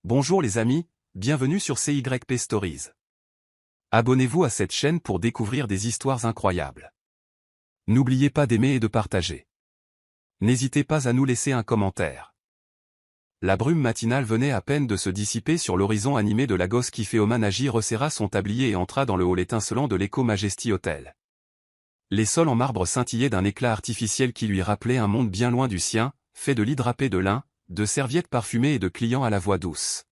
Bonjour les amis, bienvenue sur CYP Stories. Abonnez-vous à cette chaîne pour découvrir des histoires incroyables. N'oubliez pas d'aimer et de partager. N'hésitez pas à nous laisser un commentaire. La brume matinale venait à peine de se dissiper sur l'horizon animé de Lagos qu'Ifeoma Naji resserra son tablier et entra dans le hall étincelant de l'Eco Majesty Hotel. Les sols en marbre scintillaient d'un éclat artificiel qui lui rappelait un monde bien loin du sien, fait de lits drapés de lin, de serviettes parfumées et de clients à la voix douce.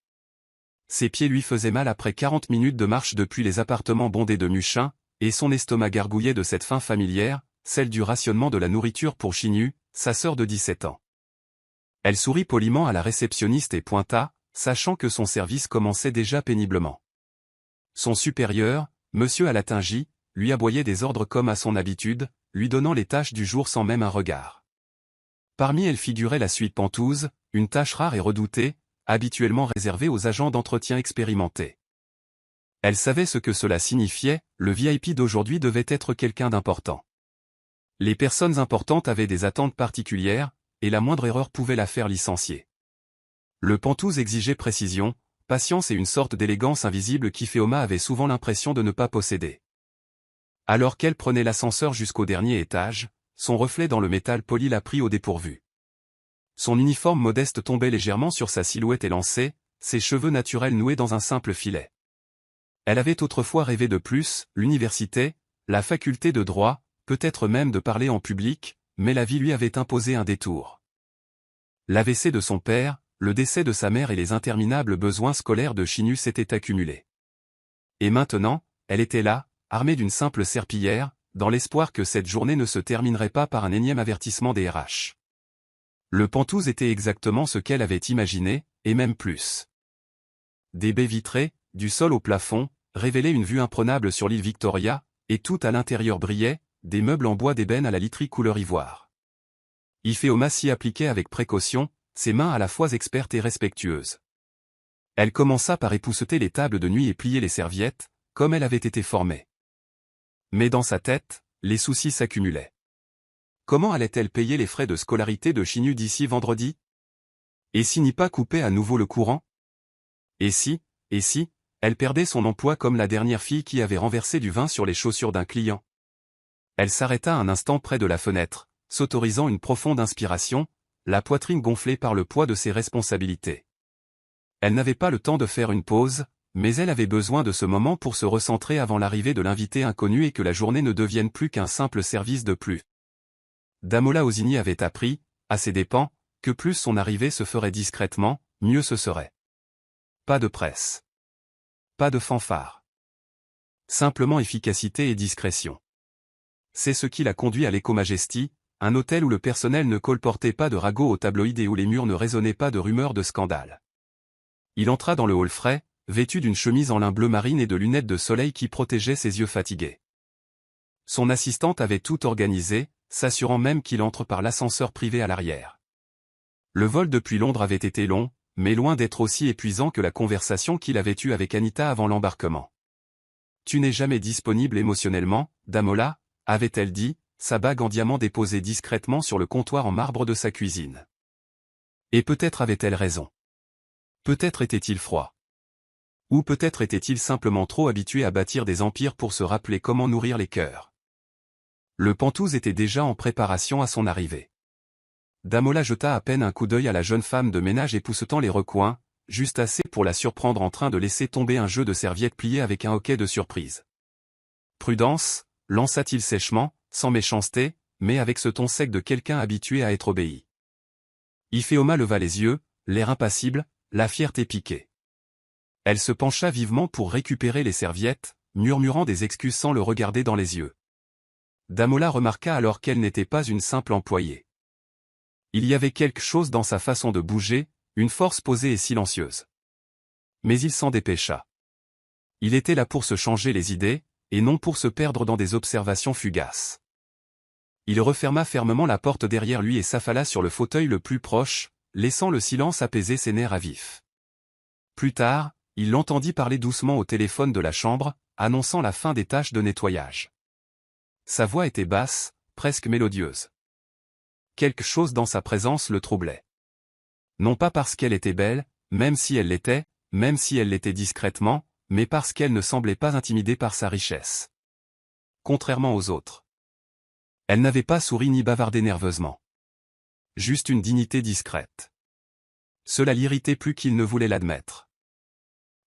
Ses pieds lui faisaient mal après 40 minutes de marche depuis les appartements bondés de Muchin, et son estomac gargouillait de cette faim familière, celle du rationnement de la nourriture pour Chinu, sa sœur de 17 ans. Elle sourit poliment à la réceptionniste et pointa, sachant que son service commençait déjà péniblement. Son supérieur, Monsieur Alatingi, lui aboyait des ordres comme à son habitude, lui donnant les tâches du jour sans même un regard. Parmi elles figurait la suite Pentouze, une tâche rare et redoutée, habituellement réservée aux agents d'entretien expérimentés. Elle savait ce que cela signifiait, le VIP d'aujourd'hui devait être quelqu'un d'important. Les personnes importantes avaient des attentes particulières, et la moindre erreur pouvait la faire licencier. Le Pentouze exigeait précision, patience et une sorte d'élégance invisible qu'Ifeoma avait souvent l'impression de ne pas posséder. Alors qu'elle prenait l'ascenseur jusqu'au dernier étage, son reflet dans le métal poli la prit au dépourvu. Son uniforme modeste tombait légèrement sur sa silhouette élancée, ses cheveux naturels noués dans un simple filet. Elle avait autrefois rêvé de plus, l'université, la faculté de droit, peut-être même de parler en public, mais la vie lui avait imposé un détour. L'AVC de son père, le décès de sa mère et les interminables besoins scolaires de Chinu s'étaient accumulés. Et maintenant, elle était là, armée d'une simple serpillière, dans l'espoir que cette journée ne se terminerait pas par un énième avertissement des RH. Le Pentouze était exactement ce qu'elle avait imaginé, et même plus. Des baies vitrées, du sol au plafond, révélaient une vue imprenable sur l'île Victoria, et tout à l'intérieur brillait, des meubles en bois d'ébène à la literie couleur ivoire. Ifeoma s'y appliquait avec précaution, ses mains à la fois expertes et respectueuses. Elle commença par épousseter les tables de nuit et plier les serviettes, comme elle avait été formée. Mais dans sa tête, les soucis s'accumulaient. Comment allait-elle payer les frais de scolarité de Chinu d'ici vendredi? Et si Nipa coupait à nouveau le courant? Et si, elle perdait son emploi comme la dernière fille qui avait renversé du vin sur les chaussures d'un client? Elle s'arrêta un instant près de la fenêtre, s'autorisant une profonde inspiration, la poitrine gonflée par le poids de ses responsabilités. Elle n'avait pas le temps de faire une pause, mais elle avait besoin de ce moment pour se recentrer avant l'arrivée de l'invité inconnu et que la journée ne devienne plus qu'un simple service de plus. Damola Osigny avait appris, à ses dépens, que plus son arrivée se ferait discrètement, mieux ce serait. Pas de presse. Pas de fanfare. Simplement efficacité et discrétion. C'est ce qui l'a conduit à l'Eco Majesty, un hôtel où le personnel ne colportait pas de ragots aux tabloïds et où les murs ne résonnaient pas de rumeurs de scandale. Il entra dans le hall frais, vêtu d'une chemise en lin bleu marine et de lunettes de soleil qui protégeaient ses yeux fatigués. Son assistante avait tout organisé, s'assurant même qu'il entre par l'ascenseur privé à l'arrière. Le vol depuis Londres avait été long, mais loin d'être aussi épuisant que la conversation qu'il avait eue avec Anita avant l'embarquement. « Tu n'es jamais disponible émotionnellement, Damola ?» avait-elle dit, sa bague en diamant déposée discrètement sur le comptoir en marbre de sa cuisine. Et peut-être avait-elle raison. Peut-être était-il froid. Ou peut-être était-il simplement trop habitué à bâtir des empires pour se rappeler comment nourrir les cœurs. Le Pentouze était déjà en préparation à son arrivée. Damola jeta à peine un coup d'œil à la jeune femme de ménage époussetant les recoins, juste assez pour la surprendre en train de laisser tomber un jeu de serviettes pliées avec un hoquet de surprise. « Prudence » lança-t-il sèchement, sans méchanceté, mais avec ce ton sec de quelqu'un habitué à être obéi. Ifeoma leva les yeux, l'air impassible, la fierté piquée. Elle se pencha vivement pour récupérer les serviettes, murmurant des excuses sans le regarder dans les yeux. Damola remarqua alors qu'elle n'était pas une simple employée. Il y avait quelque chose dans sa façon de bouger, une force posée et silencieuse. Mais il s'en dépêcha. Il était là pour se changer les idées, et non pour se perdre dans des observations fugaces. Il referma fermement la porte derrière lui et s'affala sur le fauteuil le plus proche, laissant le silence apaiser ses nerfs à vif. Plus tard, il l'entendit parler doucement au téléphone de la chambre, annonçant la fin des tâches de nettoyage. Sa voix était basse, presque mélodieuse. Quelque chose dans sa présence le troublait. Non pas parce qu'elle était belle, même si elle l'était discrètement, mais parce qu'elle ne semblait pas intimidée par sa richesse. Contrairement aux autres. Elle n'avait pas souri ni bavardé nerveusement. Juste une dignité discrète. Cela l'irritait plus qu'il ne voulait l'admettre.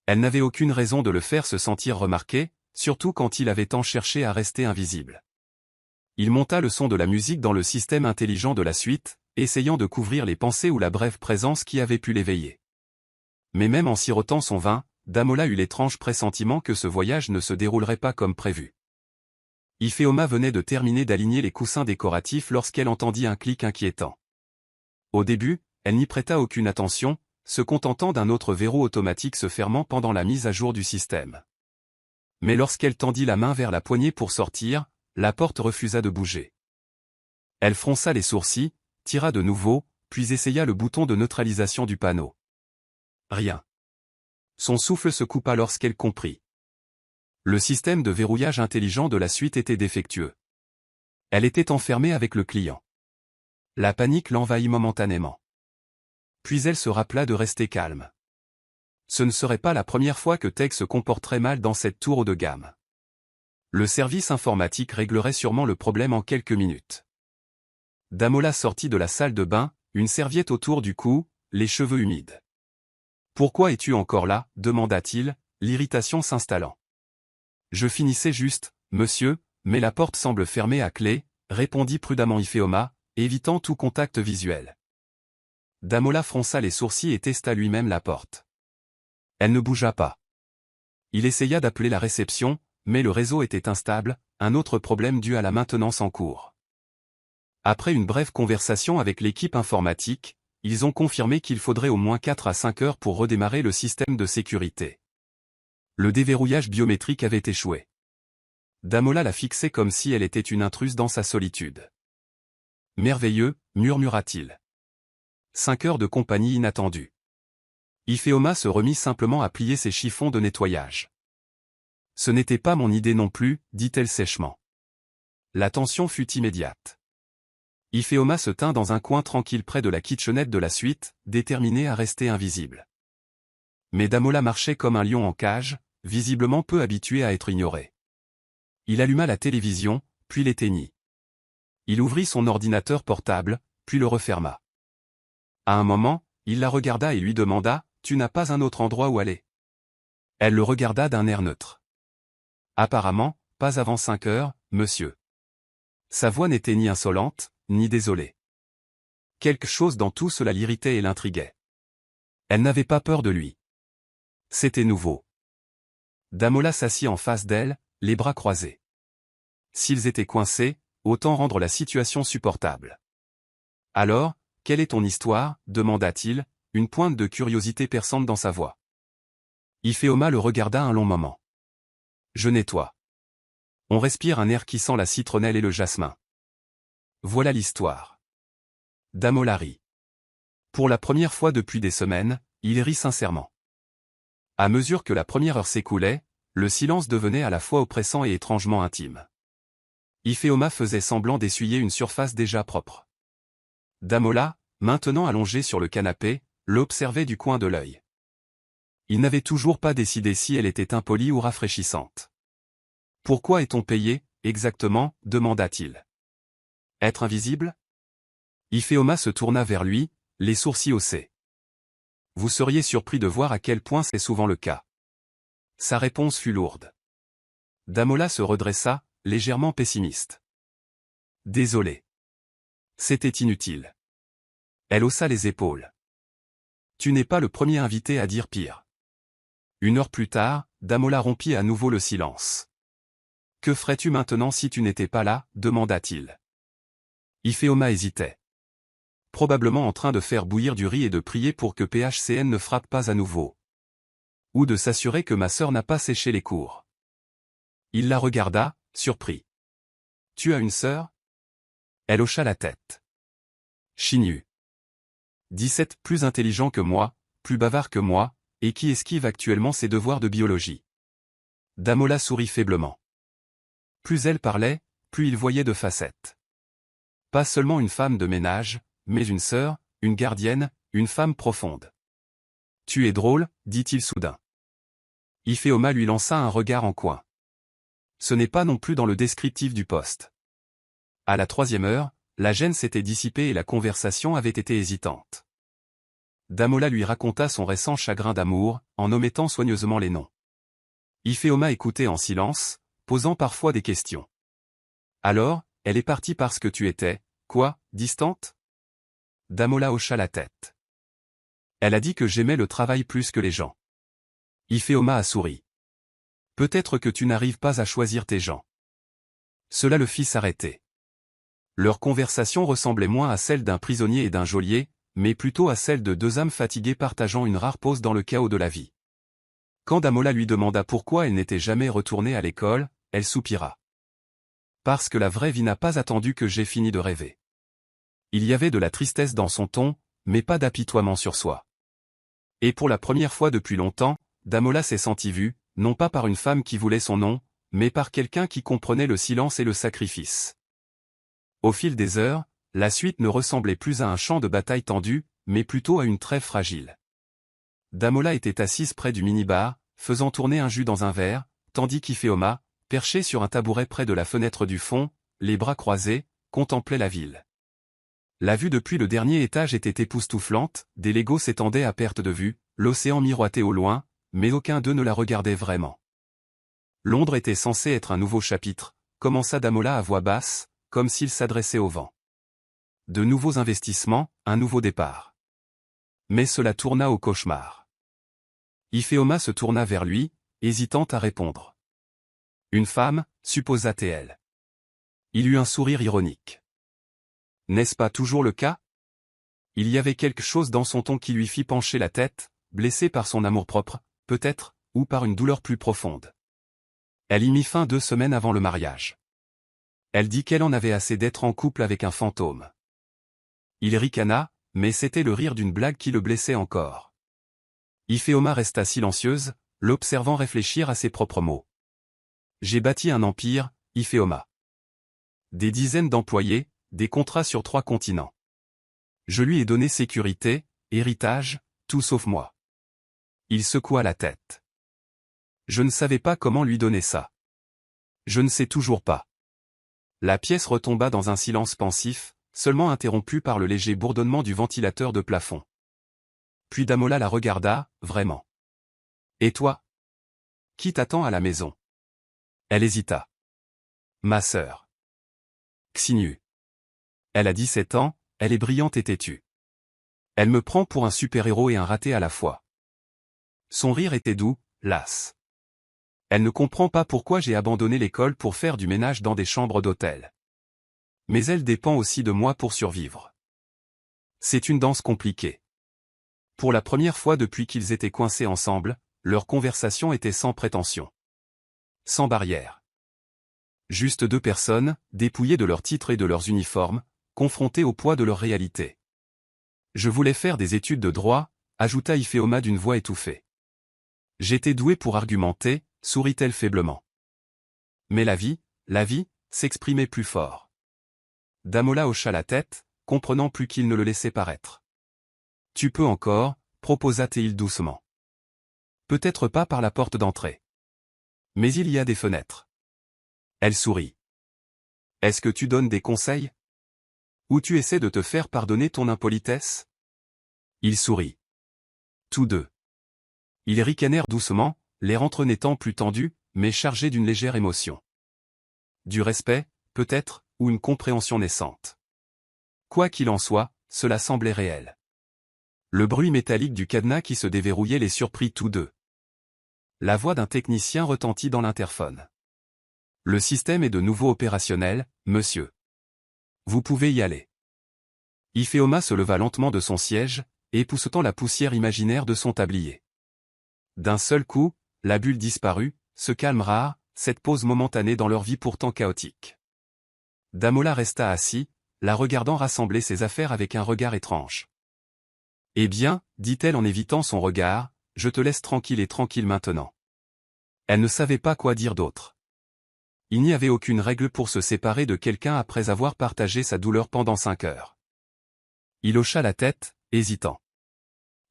Elle n'avait aucune raison de le faire se sentir remarqué, surtout quand il avait tant cherché à rester invisible. Il monta le son de la musique dans le système intelligent de la suite, essayant de couvrir les pensées ou la brève présence qui avait pu l'éveiller. Mais même en sirotant son vin, Damola eut l'étrange pressentiment que ce voyage ne se déroulerait pas comme prévu. Ifeoma venait de terminer d'aligner les coussins décoratifs lorsqu'elle entendit un clic inquiétant. Au début, elle n'y prêta aucune attention, se contentant d'un autre verrou automatique se fermant pendant la mise à jour du système. Mais lorsqu'elle tendit la main vers la poignée pour sortir, la porte refusa de bouger. Elle fronça les sourcils, tira de nouveau, puis essaya le bouton de neutralisation du panneau. Rien. Son souffle se coupa lorsqu'elle comprit. Le système de verrouillage intelligent de la suite était défectueux. Elle était enfermée avec le client. La panique l'envahit momentanément. Puis elle se rappela de rester calme. Ce ne serait pas la première fois que Tech se comporterait mal dans cette tour haut de gamme. Le service informatique réglerait sûrement le problème en quelques minutes. Damola sortit de la salle de bain, une serviette autour du cou, les cheveux humides. « Pourquoi es-tu encore là ?» demanda-t-il, l'irritation s'installant. « Je finissais juste, monsieur, mais la porte semble fermée à clé, » répondit prudemment Ifeoma, évitant tout contact visuel. Damola fronça les sourcils et testa lui-même la porte. Elle ne bougea pas. Il essaya d'appeler la réception, mais le réseau était instable, un autre problème dû à la maintenance en cours. Après une brève conversation avec l'équipe informatique, ils ont confirmé qu'il faudrait au moins 4 à 5 heures pour redémarrer le système de sécurité. Le déverrouillage biométrique avait échoué. Damola la fixait comme si elle était une intruse dans sa solitude. « Merveilleux » murmura-t-il. 5 heures de compagnie inattendue. Ifeoma se remit simplement à plier ses chiffons de nettoyage. « Ce n'était pas mon idée non plus, dit-elle sèchement. La tension fut immédiate. Ifeoma se tint dans un coin tranquille près de la kitchenette de la suite, déterminée à rester invisible. Mais Damola marchait comme un lion en cage, visiblement peu habitué à être ignoré. Il alluma la télévision, puis l'éteignit. Il ouvrit son ordinateur portable, puis le referma. À un moment, il la regarda et lui demanda « Tu n'as pas un autre endroit où aller ?» Elle le regarda d'un air neutre. « Apparemment, pas avant 5 heures, monsieur. » Sa voix n'était ni insolente, ni désolée. Quelque chose dans tout cela l'irritait et l'intriguait. Elle n'avait pas peur de lui. C'était nouveau. Damola s'assit en face d'elle, les bras croisés. S'ils étaient coincés, autant rendre la situation supportable. « Alors, quelle est ton histoire ?» demanda-t-il, une pointe de curiosité perçante dans sa voix. Ifeoma le regarda un long moment. « Je nettoie. » On respire un air qui sent la citronnelle et le jasmin. Voilà l'histoire. Damola rit. Pour la première fois depuis des semaines, il rit sincèrement. À mesure que la première heure s'écoulait, le silence devenait à la fois oppressant et étrangement intime. Ifeoma faisait semblant d'essuyer une surface déjà propre. Damola, maintenant allongé sur le canapé, l'observait du coin de l'œil. Il n'avait toujours pas décidé si elle était impolie ou rafraîchissante. « Pourquoi est-on payé, exactement ?» demanda-t-il. « Être invisible ?» Ifeoma se tourna vers lui, les sourcils haussés. « Vous seriez surpris de voir à quel point c'est souvent le cas. » Sa réponse fut lourde. Damola se redressa, légèrement pessimiste. « Désolé. » C'était inutile. Elle haussa les épaules. « Tu n'es pas le premier invité à dire pire. » Une heure plus tard, Damola rompit à nouveau le silence. « Que ferais-tu maintenant si tu n'étais pas là ?» demanda-t-il. Ifeoma hésitait. Probablement en train de faire bouillir du riz et de prier pour que PHCN ne frappe pas à nouveau. Ou de s'assurer que ma sœur n'a pas séché les cours. Il la regarda, surpris. « Tu as une sœur ?» Elle hocha la tête. Chignu. 17 plus intelligent que moi, plus bavard que moi, et qui esquive actuellement ses devoirs de biologie. Damola sourit faiblement. Plus elle parlait, plus il voyait de facettes. Pas seulement une femme de ménage, mais une sœur, une gardienne, une femme profonde. Tu es drôle, dit-il soudain. Ifeoma lui lança un regard en coin. Ce n'est pas non plus dans le descriptif du poste. À la 3e heure, la gêne s'était dissipée et la conversation avait été hésitante. Damola lui raconta son récent chagrin d'amour, en omettant soigneusement les noms. Ifeoma écoutait en silence, posant parfois des questions. Alors, elle est partie parce que tu étais, quoi, distante? Damola hocha la tête. Elle a dit que j'aimais le travail plus que les gens. Ifeoma a souri. Peut-être que tu n'arrives pas à choisir tes gens. Cela le fit s'arrêter. Leur conversation ressemblait moins à celle d'un prisonnier et d'un geôlier, mais plutôt à celle de deux âmes fatiguées partageant une rare pause dans le chaos de la vie. Quand Damola lui demanda pourquoi elle n'était jamais retournée à l'école, elle soupira. Parce que la vraie vie n'a pas attendu que j'aie fini de rêver. Il y avait de la tristesse dans son ton, mais pas d'apitoiement sur soi. Et pour la première fois depuis longtemps, Damola s'est sentie vue, non pas par une femme qui voulait son nom, mais par quelqu'un qui comprenait le silence et le sacrifice. Au fil des heures, la suite ne ressemblait plus à un champ de bataille tendu, mais plutôt à une trêve fragile. Damola était assise près du minibar, faisant tourner un jus dans un verre, tandis qu'Ifeoma, perché sur un tabouret près de la fenêtre du fond, les bras croisés, contemplait la ville. La vue depuis le dernier étage était époustouflante, des Legos s'étendaient à perte de vue, l'océan miroitait au loin, mais aucun d'eux ne la regardait vraiment. Londres était censé être un nouveau chapitre, commença Damola à voix basse, comme s'il s'adressait au vent. De nouveaux investissements, un nouveau départ. Mais cela tourna au cauchemar. Ifeoma se tourna vers lui, hésitant à répondre. Une femme, supposa-t-elle. Il eut un sourire ironique. N'est-ce pas toujours le cas? Il y avait quelque chose dans son ton qui lui fit pencher la tête, blessée par son amour-propre, peut-être, ou par une douleur plus profonde. Elle y mit fin 2 semaines avant le mariage. Elle dit qu'elle en avait assez d'être en couple avec un fantôme. Il ricana, mais c'était le rire d'une blague qui le blessait encore. Ifeoma resta silencieuse, l'observant réfléchir à ses propres mots. J'ai bâti un empire, Ifeoma. Des dizaines d'employés, des contrats sur 3 continents. Je lui ai donné sécurité, héritage, tout sauf moi. Il secoua la tête. Je ne savais pas comment lui donner ça. Je ne sais toujours pas. La pièce retomba dans un silence pensif, seulement interrompu par le léger bourdonnement du ventilateur de plafond. Puis Damola la regarda, vraiment. Et toi? Qui t'attend à la maison? Elle hésita. Ma sœur. Xinu. Elle a 17 ans, elle est brillante et têtue. Elle me prend pour un super-héros et un raté à la fois. Son rire était doux, las. Elle ne comprend pas pourquoi j'ai abandonné l'école pour faire du ménage dans des chambres d'hôtel. Mais elle dépend aussi de moi pour survivre. C'est une danse compliquée. Pour la première fois depuis qu'ils étaient coincés ensemble, leur conversation était sans prétention. Sans barrière. Juste 2 personnes, dépouillées de leurs titres et de leurs uniformes, confrontées au poids de leur réalité. Je voulais faire des études de droit, ajouta Ifeoma d'une voix étouffée. J'étais douée pour argumenter, sourit-elle faiblement. Mais la vie, s'exprimait plus fort. Damola hocha la tête, comprenant plus qu'il ne le laissait paraître. Tu peux encore, proposa-t-il doucement. Peut-être pas par la porte d'entrée. Mais il y a des fenêtres. Elle sourit. Est-ce que tu donnes des conseils? Ou tu essaies de te faire pardonner ton impolitesse? Il sourit. Tous deux. Ils ricanèrent doucement, l'air entre n'étant plus tendu, mais chargé d'une légère émotion. Du respect, peut-être, ou une compréhension naissante. Quoi qu'il en soit, cela semblait réel. Le bruit métallique du cadenas qui se déverrouillait les surprit tous deux. La voix d'un technicien retentit dans l'interphone. Le système est de nouveau opérationnel, monsieur. Vous pouvez y aller. Ifeoma se leva lentement de son siège, époussetant la poussière imaginaire de son tablier. D'un seul coup, la bulle disparut, ce calme rare, cette pause momentanée dans leur vie pourtant chaotique. Damola resta assis, la regardant rassembler ses affaires avec un regard étrange. Eh bien, dit-elle en évitant son regard, je te laisse tranquille maintenant. Elle ne savait pas quoi dire d'autre. Il n'y avait aucune règle pour se séparer de quelqu'un après avoir partagé sa douleur pendant 5 heures. Il hocha la tête, hésitant.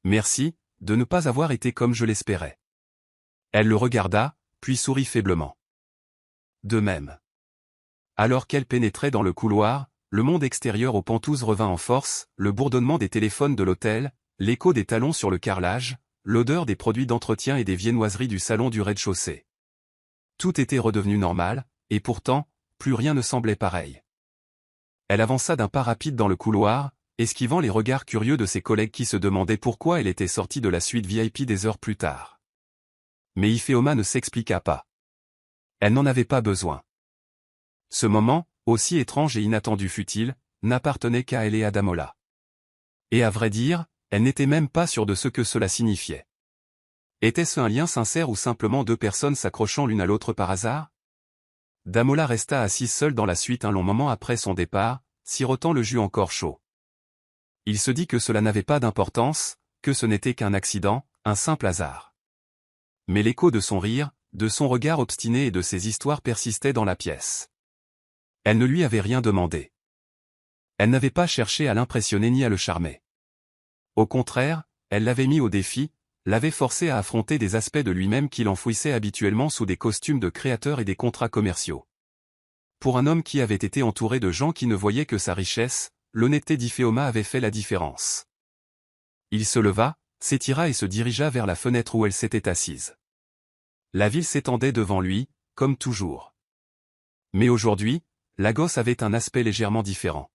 Merci, de ne pas avoir été comme je l'espérais. Elle le regarda, puis sourit faiblement. De même. Alors qu'elle pénétrait dans le couloir, le monde extérieur aux Penthouse revint en force, le bourdonnement des téléphones de l'hôtel, l'écho des talons sur le carrelage, l'odeur des produits d'entretien et des viennoiseries du salon du rez-de-chaussée. Tout était redevenu normal, et pourtant, plus rien ne semblait pareil. Elle avança d'un pas rapide dans le couloir, esquivant les regards curieux de ses collègues qui se demandaient pourquoi elle était sortie de la suite VIP des heures plus tard. Mais Ifeoma ne s'expliqua pas. Elle n'en avait pas besoin. Ce moment, aussi étrange et inattendu fut-il, n'appartenait qu'à elle et à Damola. Et à vrai dire, elle n'était même pas sûre de ce que cela signifiait. Était-ce un lien sincère ou simplement deux personnes s'accrochant l'une à l'autre par hasard? Damola resta assise seule dans la suite un long moment après son départ, sirotant le jus encore chaud. Il se dit que cela n'avait pas d'importance, que ce n'était qu'un accident, un simple hasard. Mais l'écho de son rire, de son regard obstiné et de ses histoires persistait dans la pièce. Elle ne lui avait rien demandé. Elle n'avait pas cherché à l'impressionner ni à le charmer. Au contraire, elle l'avait mis au défi, l'avait forcé à affronter des aspects de lui-même qu'il enfouissait habituellement sous des costumes de créateur et des contrats commerciaux. Pour un homme qui avait été entouré de gens qui ne voyaient que sa richesse, l'honnêteté d'Ifeoma avait fait la différence. Il se leva, s'étira et se dirigea vers la fenêtre où elle s'était assise. La ville s'étendait devant lui, comme toujours. Mais aujourd'hui, Lagos avait un aspect légèrement différent.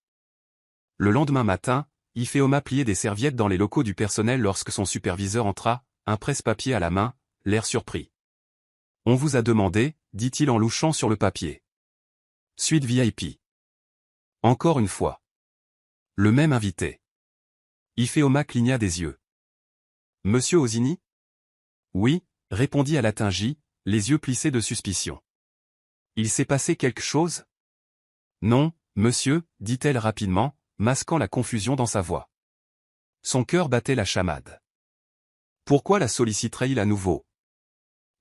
Le lendemain matin, Ifeoma pliait des serviettes dans les locaux du personnel lorsque son superviseur entra, un presse-papier à la main, l'air surpris. « On vous a demandé », dit-il en louchant sur le papier. « Suite VIP. » Encore une fois. Le même invité. Ifeoma cligna des yeux. « Monsieur Osini ?»« Oui », répondit Alatinji, les yeux plissés de suspicion. « Il s'est passé quelque chose ?»« Non, monsieur, » dit-elle rapidement, masquant la confusion dans sa voix. Son cœur battait la chamade. Pourquoi la solliciterait-il à nouveau?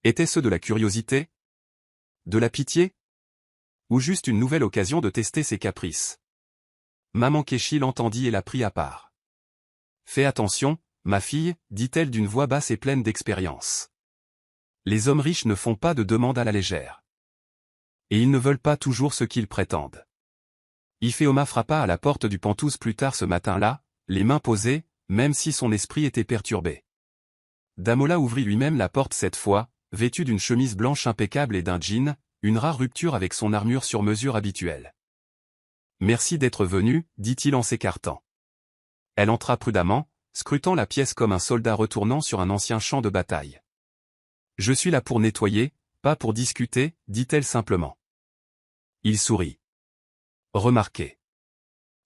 Était-ce de la curiosité? De la pitié? Ou juste une nouvelle occasion de tester ses caprices? Maman Keshi l'entendit et la prit à part. Fais attention, ma fille, dit-elle d'une voix basse et pleine d'expérience. Les hommes riches ne font pas de demandes à la légère. Et ils ne veulent pas toujours ce qu'ils prétendent. Ifeoma frappa à la porte du Penthouse plus tard ce matin-là, les mains posées, même si son esprit était perturbé. Damola ouvrit lui-même la porte cette fois, vêtu d'une chemise blanche impeccable et d'un jean, une rare rupture avec son armure sur mesure habituelle. « Merci d'être venu, dit-il en s'écartant. Elle entra prudemment, scrutant la pièce comme un soldat retournant sur un ancien champ de bataille. « Je suis là pour nettoyer, pas pour discuter, dit-elle simplement. Il sourit. Remarquez.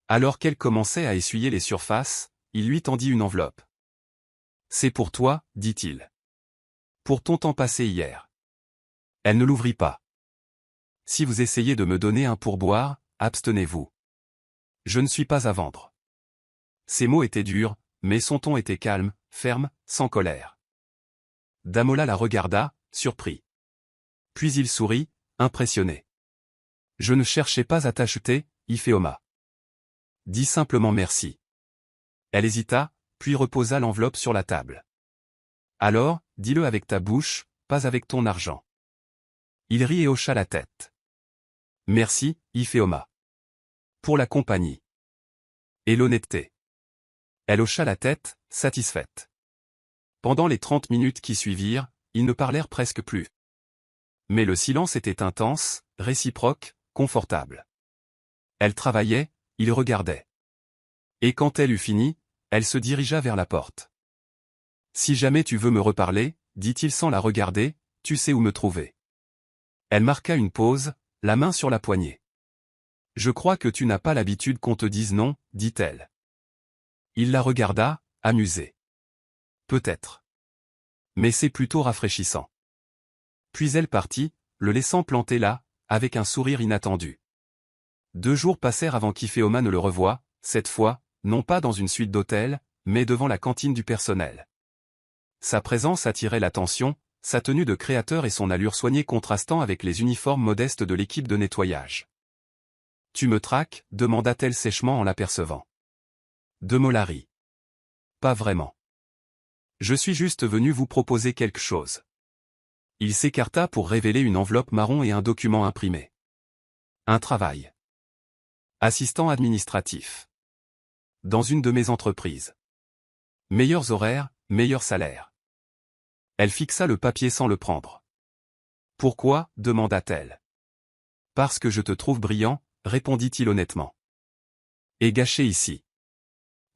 Alors qu'elle commençait à essuyer les surfaces, il lui tendit une enveloppe. « C'est pour toi, dit-il. Pour ton temps passé hier. » Elle ne l'ouvrit pas. « Si vous essayez de me donner un pourboire, abstenez-vous. Je ne suis pas à vendre. » Ses mots étaient durs, mais son ton était calme, ferme, sans colère. Damola la regarda, surpris. Puis il sourit, impressionné. « Je ne cherchais pas à t'acheter, Ifeoma. Dis simplement merci. » Elle hésita, puis reposa l'enveloppe sur la table. « Alors, dis-le avec ta bouche, pas avec ton argent. » Il rit et hocha la tête. « Merci, Ifeoma. Pour la compagnie. Et l'honnêteté. » Elle hocha la tête, satisfaite. Pendant les 30 minutes qui suivirent, ils ne parlèrent presque plus. Mais le silence était intense, réciproque, confortable. Elle travaillait, il regardait. Et quand elle eut fini, elle se dirigea vers la porte. « Si jamais tu veux me reparler, dit-il sans la regarder, tu sais où me trouver. » Elle marqua une pause, la main sur la poignée. « Je crois que tu n'as pas l'habitude qu'on te dise non, dit-elle. » Il la regarda, amusé. « Peut-être. Mais c'est plutôt rafraîchissant. » Puis elle partit, le laissant planté là, avec un sourire inattendu. 2 jours passèrent avant qu'Ifeoma ne le revoie, cette fois, non pas dans une suite d'hôtel, mais devant la cantine du personnel. Sa présence attirait l'attention, sa tenue de créateur et son allure soignée contrastant avec les uniformes modestes de l'équipe de nettoyage. « Tu me traques » demanda-t-elle sèchement en l'apercevant. Damola rit. « Pas vraiment. Je suis juste venu vous proposer quelque chose. Il s'écarta pour révéler une enveloppe marron et un document imprimé. Un travail. Assistant administratif. Dans une de mes entreprises. Meilleurs horaires, meilleur salaire. Elle fixa le papier sans le prendre. Pourquoi, demanda-t-elle. Parce que je te trouve brillant, répondit-il honnêtement. Et gâché ici.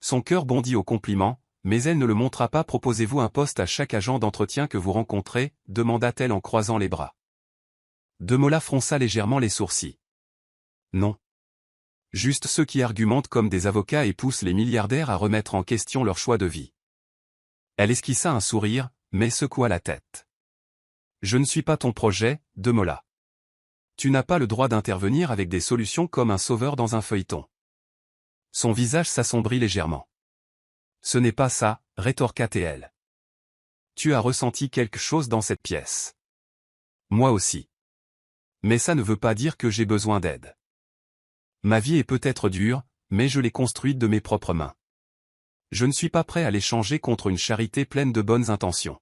Son cœur bondit au compliment, mais elle ne le montra pas. Proposez-vous un poste à chaque agent d'entretien que vous rencontrez, demanda-t-elle en croisant les bras. Demola fronça légèrement les sourcils. Non. Juste ceux qui argumentent comme des avocats et poussent les milliardaires à remettre en question leur choix de vie. Elle esquissa un sourire, mais secoua la tête. Je ne suis pas ton projet, Demola. Tu n'as pas le droit d'intervenir avec des solutions comme un sauveur dans un feuilleton. Son visage s'assombrit légèrement. Ce n'est pas ça, rétorqua-t-elle. Tu as ressenti quelque chose dans cette pièce. Moi aussi. Mais ça ne veut pas dire que j'ai besoin d'aide. Ma vie est peut-être dure, mais je l'ai construite de mes propres mains. Je ne suis pas prêt à l'échanger contre une charité pleine de bonnes intentions.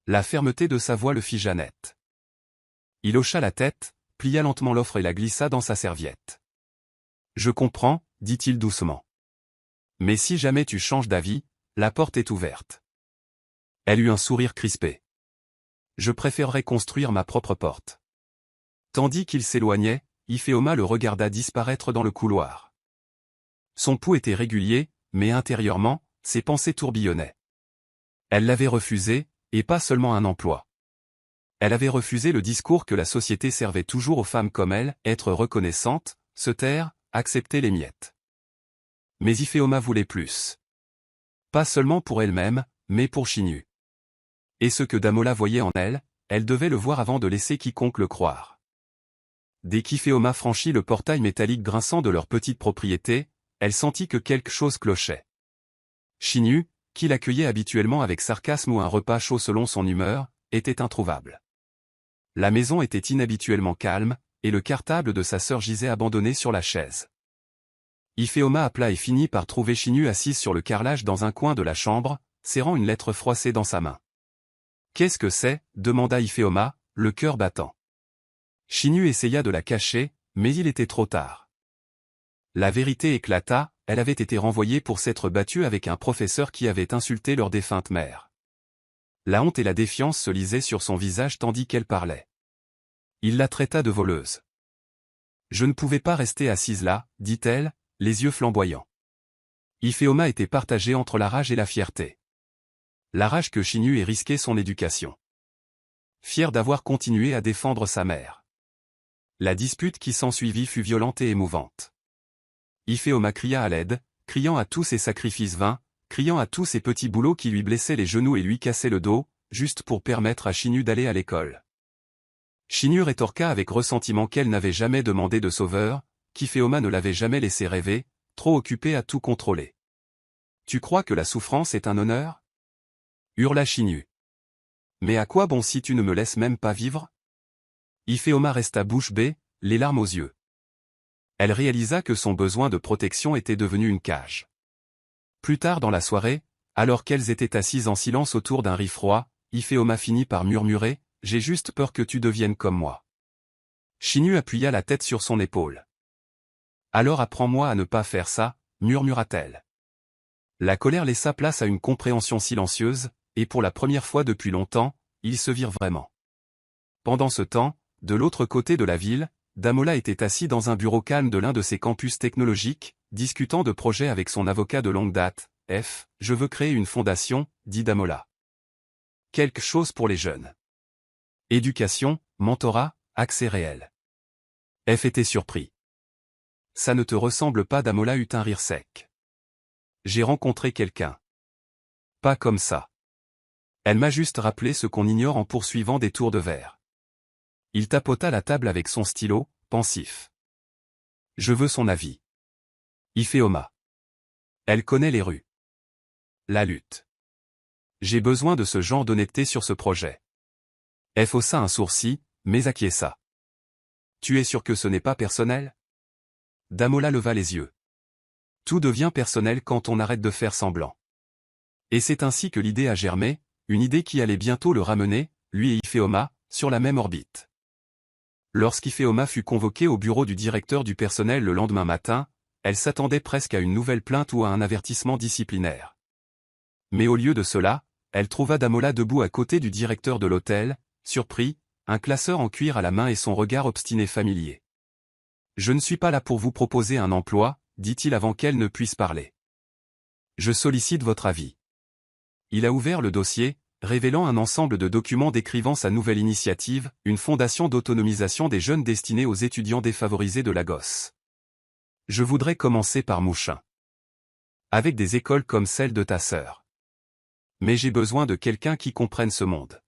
La fermeté de sa voix le figea net. Il hocha la tête, plia lentement l'offre et la glissa dans sa serviette. Je comprends, dit-il doucement. Mais si jamais tu changes d'avis, la porte est ouverte. Elle eut un sourire crispé. Je préférerais construire ma propre porte. Tandis qu'il s'éloignait, Ifeoma le regarda disparaître dans le couloir. Son pouls était régulier, mais intérieurement, ses pensées tourbillonnaient. Elle l'avait refusé, et pas seulement un emploi. Elle avait refusé le discours que la société servait toujours aux femmes comme elle, être reconnaissante, se taire, accepter les miettes. Mais Ifeoma voulait plus. Pas seulement pour elle-même, mais pour Shinju. Et ce que Damola voyait en elle, elle devait le voir avant de laisser quiconque le croire. Dès qu'Ifeoma franchit le portail métallique grinçant de leur petite propriété, elle sentit que quelque chose clochait. Shinju, qui l'accueillait habituellement avec sarcasme ou un repas chaud selon son humeur, était introuvable. La maison était inhabituellement calme, et le cartable de sa sœur gisait abandonné sur la chaise. Ifeoma appela et finit par trouver Shinju assise sur le carrelage dans un coin de la chambre, serrant une lettre froissée dans sa main. « Qu'est-ce que c'est » demanda Ifeoma, le cœur battant. Shinju essaya de la cacher, mais il était trop tard. La vérité éclata, elle avait été renvoyée pour s'être battue avec un professeur qui avait insulté leur défunte mère. La honte et la défiance se lisaient sur son visage tandis qu'elle parlait. Il la traita de voleuse. Je ne pouvais pas rester assise là, dit-elle, les yeux flamboyants. Ifeoma était partagée entre la rage et la fierté. La rage que Shinju ait risqué son éducation. Fier d'avoir continué à défendre sa mère. La dispute qui s'ensuivit fut violente et émouvante. Ifeoma cria à l'aide, criant à tous ses sacrifices vains, criant à tous ses petits boulots qui lui blessaient les genoux et lui cassaient le dos, juste pour permettre à Shinju d'aller à l'école. Shinju rétorqua avec ressentiment qu'elle n'avait jamais demandé de sauveur, qu'Ifeoma ne l'avait jamais laissé rêver, trop occupée à tout contrôler. « Tu crois que la souffrance est un honneur » hurla Shinju. « Mais à quoi bon si tu ne me laisses même pas vivre » Ifeoma resta bouche bée, les larmes aux yeux. Elle réalisa que son besoin de protection était devenu une cage. Plus tard dans la soirée, alors qu'elles étaient assises en silence autour d'un riz froid, Ifeoma finit par murmurer « J'ai juste peur que tu deviennes comme moi. » Shinju appuya la tête sur son épaule. « Alors apprends-moi à ne pas faire ça, » murmura-t-elle. La colère laissa place à une compréhension silencieuse, et pour la première fois depuis longtemps, ils se virent vraiment. Pendant ce temps, de l'autre côté de la ville, Damola était assis dans un bureau calme de l'un de ses campus technologiques, discutant de projets avec son avocat de longue date. « Je veux créer une fondation, » dit Damola. « Quelque chose pour les jeunes. Éducation, mentorat, accès réel. » F était surpris. « Ça ne te ressemble pas » Damola eut un rire sec. « J'ai rencontré quelqu'un. Pas comme ça. Elle m'a juste rappelé ce qu'on ignore en poursuivant des tours de verre. » Il tapota la table avec son stylo, pensif. « Je veux son avis. Ifeoma. Elle connaît les rues. La lutte. J'ai besoin de ce genre d'honnêteté sur ce projet. » F haussa un sourcil, mais acquiesça. « Tu es sûr que ce n'est pas personnel » Damola leva les yeux. « Tout devient personnel quand on arrête de faire semblant. Et c'est ainsi que l'idée a germé, une idée qui allait bientôt le ramener, lui et Ifeoma, sur la même orbite. Lorsqu'Ifeoma fut convoquée au bureau du directeur du personnel le lendemain matin, elle s'attendait presque à une nouvelle plainte ou à un avertissement disciplinaire. Mais au lieu de cela, elle trouva Damola debout à côté du directeur de l'hôtel, surpris, un classeur en cuir à la main et son regard obstiné familier. « Je ne suis pas là pour vous proposer un emploi, dit-il avant qu'elle ne puisse parler. Je sollicite votre avis. » Il a ouvert le dossier, révélant un ensemble de documents décrivant sa nouvelle initiative, une fondation d'autonomisation des jeunes destinée aux étudiants défavorisés de Lagos. « Je voudrais commencer par Mouchin. Avec des écoles comme celle de ta sœur. Mais j'ai besoin de quelqu'un qui comprenne ce monde. »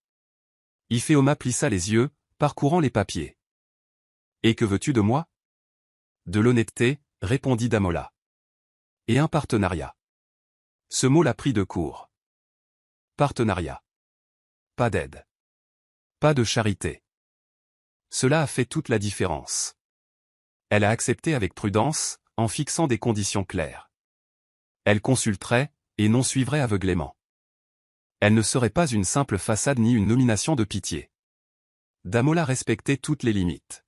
Ifeoma plissa les yeux, parcourant les papiers. « Et que veux-tu de moi ? » ?»« De l'honnêteté, » répondit Damola. « Et un partenariat. » Ce mot l'a pris de court. Partenariat. Pas d'aide. Pas de charité. Cela a fait toute la différence. Elle a accepté avec prudence, en fixant des conditions claires. Elle consulterait, et non suivrait aveuglément. Elle ne serait pas une simple façade ni une nomination de pitié. Damola respectait toutes les limites.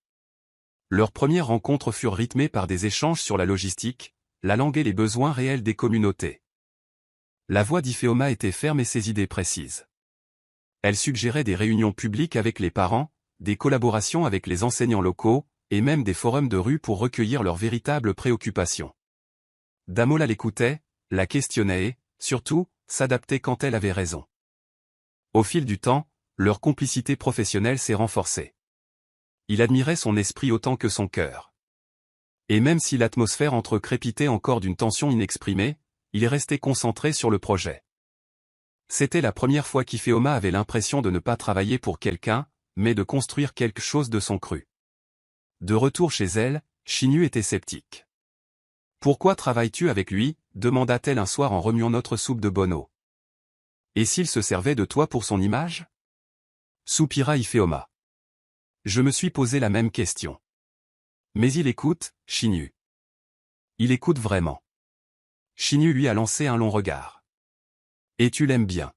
Leurs premières rencontres furent rythmées par des échanges sur la logistique, la langue et les besoins réels des communautés. La voix d'Ifeoma était ferme et ses idées précises. Elle suggérait des réunions publiques avec les parents, des collaborations avec les enseignants locaux, et même des forums de rue pour recueillir leurs véritables préoccupations. Damola l'écoutait, la questionnait et, surtout, s'adaptait quand elle avait raison. Au fil du temps, leur complicité professionnelle s'est renforcée. Il admirait son esprit autant que son cœur. Et même si l'atmosphère entre eux crépitait encore d'une tension inexprimée, il restait concentré sur le projet. C'était la première fois qu'Ifeoma avait l'impression de ne pas travailler pour quelqu'un, mais de construire quelque chose de son cru. De retour chez elle, Shinyu était sceptique. « Pourquoi travailles-tu avec lui ?» demanda-t-elle un soir en remuant notre soupe de bonneau. « Et s'il se servait de toi pour son image ?» soupira Ifeoma. Je me suis posé la même question. Mais il écoute, Shinyu. Il écoute vraiment. Shinyu lui a lancé un long regard. Et tu l'aimes bien.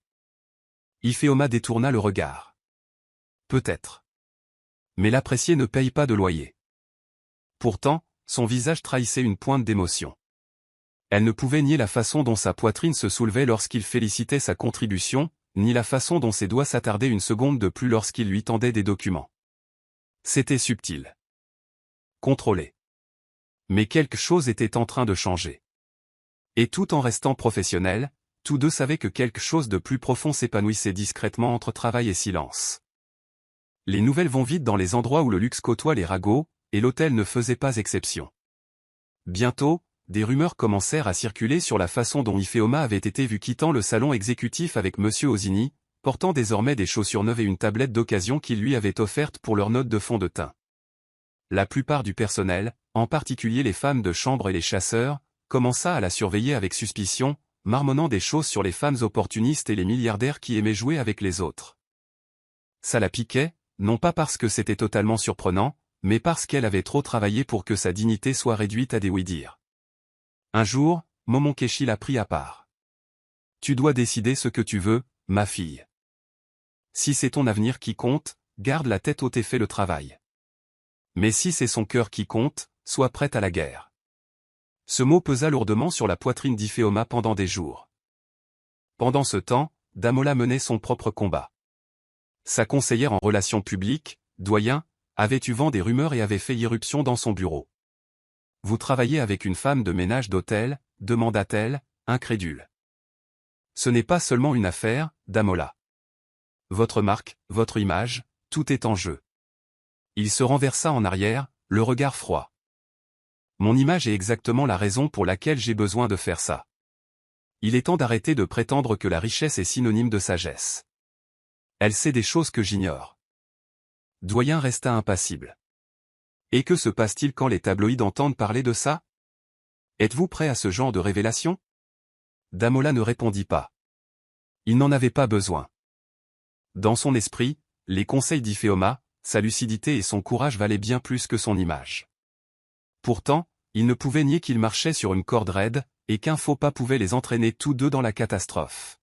Ifeoma détourna le regard. Peut-être. Mais l'apprécier ne paye pas de loyer. Pourtant, son visage trahissait une pointe d'émotion. Elle ne pouvait nier la façon dont sa poitrine se soulevait lorsqu'il félicitait sa contribution, ni la façon dont ses doigts s'attardaient une seconde de plus lorsqu'il lui tendait des documents. C'était subtil. Contrôlé. Mais quelque chose était en train de changer. Et tout en restant professionnels, tous deux savaient que quelque chose de plus profond s'épanouissait discrètement entre travail et silence. Les nouvelles vont vite dans les endroits où le luxe côtoie les ragots, et l'hôtel ne faisait pas exception. Bientôt, des rumeurs commencèrent à circuler sur la façon dont Ifeoma avait été vu quittant le salon exécutif avec Monsieur Ozini, portant désormais des chaussures neuves et une tablette d'occasion qu'il lui avait offerte pour leur note de fond de teint. La plupart du personnel, en particulier les femmes de chambre et les chasseurs, commença à la surveiller avec suspicion, marmonnant des choses sur les femmes opportunistes et les milliardaires qui aimaient jouer avec les autres. Ça la piquait, non pas parce que c'était totalement surprenant, mais parce qu'elle avait trop travaillé pour que sa dignité soit réduite à des oui-dire. Un jour, Momonkeshi l'a pris à part. « Tu dois décider ce que tu veux, ma fille. Si c'est ton avenir qui compte, garde la tête haute et fais le travail. Mais si c'est son cœur qui compte, sois prête à la guerre. » Ce mot pesa lourdement sur la poitrine d'Ifeoma pendant des jours. Pendant ce temps, Damola menait son propre combat. Sa conseillère en relations publiques, Doyen, avait eu vent des rumeurs et avait fait irruption dans son bureau. « Vous travaillez avec une femme de ménage d'hôtel ?» demanda-t-elle, incrédule. « Ce n'est pas seulement une affaire, Damola. Votre marque, votre image, tout est en jeu. » Il se renversa en arrière, le regard froid. « Mon image est exactement la raison pour laquelle j'ai besoin de faire ça. Il est temps d'arrêter de prétendre que la richesse est synonyme de sagesse. Elle sait des choses que j'ignore. » Doyen resta impassible. « Et que se passe-t-il quand les tabloïds entendent parler de ça? Êtes-vous prêt à ce genre de révélation ?» Damola ne répondit pas. Il n'en avait pas besoin. Dans son esprit, les conseils d'Ifeoma, sa lucidité et son courage valaient bien plus que son image. Pourtant, il ne pouvait nier qu'ils marchaient sur une corde raide, et qu'un faux pas pouvait les entraîner tous deux dans la catastrophe.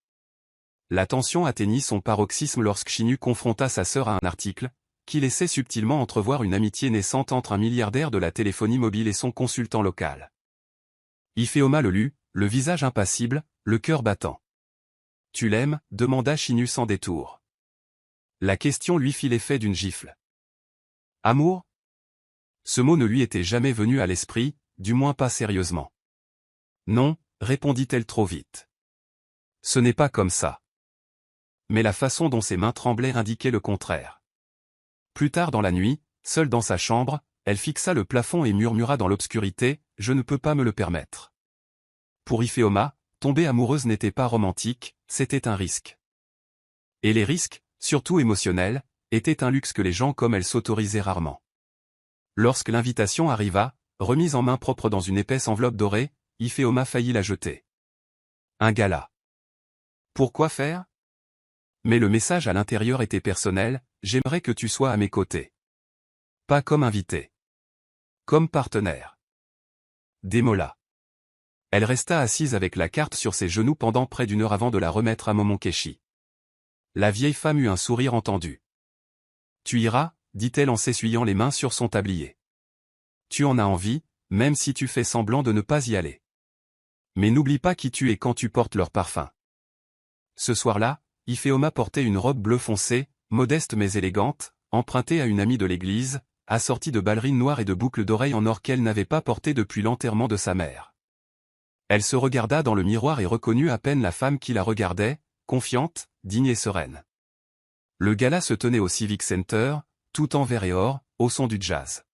La tension atteignit son paroxysme lorsque Chinu confronta sa sœur à un article, qui laissait subtilement entrevoir une amitié naissante entre un milliardaire de la téléphonie mobile et son consultant local. Ifeoma le lut, le visage impassible, le cœur battant. « Tu l'aimes » demanda Chinu sans détour. La question lui fit l'effet d'une gifle. « Amour » Ce mot ne lui était jamais venu à l'esprit, du moins pas sérieusement. « Non » répondit-elle trop vite. « Ce n'est pas comme ça. » Mais la façon dont ses mains tremblaient indiquait le contraire. Plus tard dans la nuit, seule dans sa chambre, elle fixa le plafond et murmura dans l'obscurité, « Je ne peux pas me le permettre. » Pour Ifeoma, tomber amoureuse n'était pas romantique, c'était un risque. Et les risques, surtout émotionnels, étaient un luxe que les gens comme elle s'autorisaient rarement. Lorsque l'invitation arriva, remise en main propre dans une épaisse enveloppe dorée, Ifeoma faillit la jeter. Un gala. Pourquoi faire? Mais le message à l'intérieur était personnel, « J'aimerais que tu sois à mes côtés. » Pas comme invité. Comme partenaire. Démola. Elle resta assise avec la carte sur ses genoux pendant près d'une heure avant de la remettre à Momonkeshi. La vieille femme eut un sourire entendu. « Tu iras » dit-elle en s'essuyant les mains sur son tablier. « Tu en as envie, même si tu fais semblant de ne pas y aller. Mais n'oublie pas qui tu es quand tu portes leur parfum. » Ce soir-là, Ifeoma portait une robe bleu foncé, modeste mais élégante, empruntée à une amie de l'église, assortie de ballerines noires et de boucles d'oreilles en or qu'elle n'avait pas portées depuis l'enterrement de sa mère. Elle se regarda dans le miroir et reconnut à peine la femme qui la regardait, confiante, digne et sereine. Le gala se tenait au Civic Center, tout en vert et or, au son du jazz.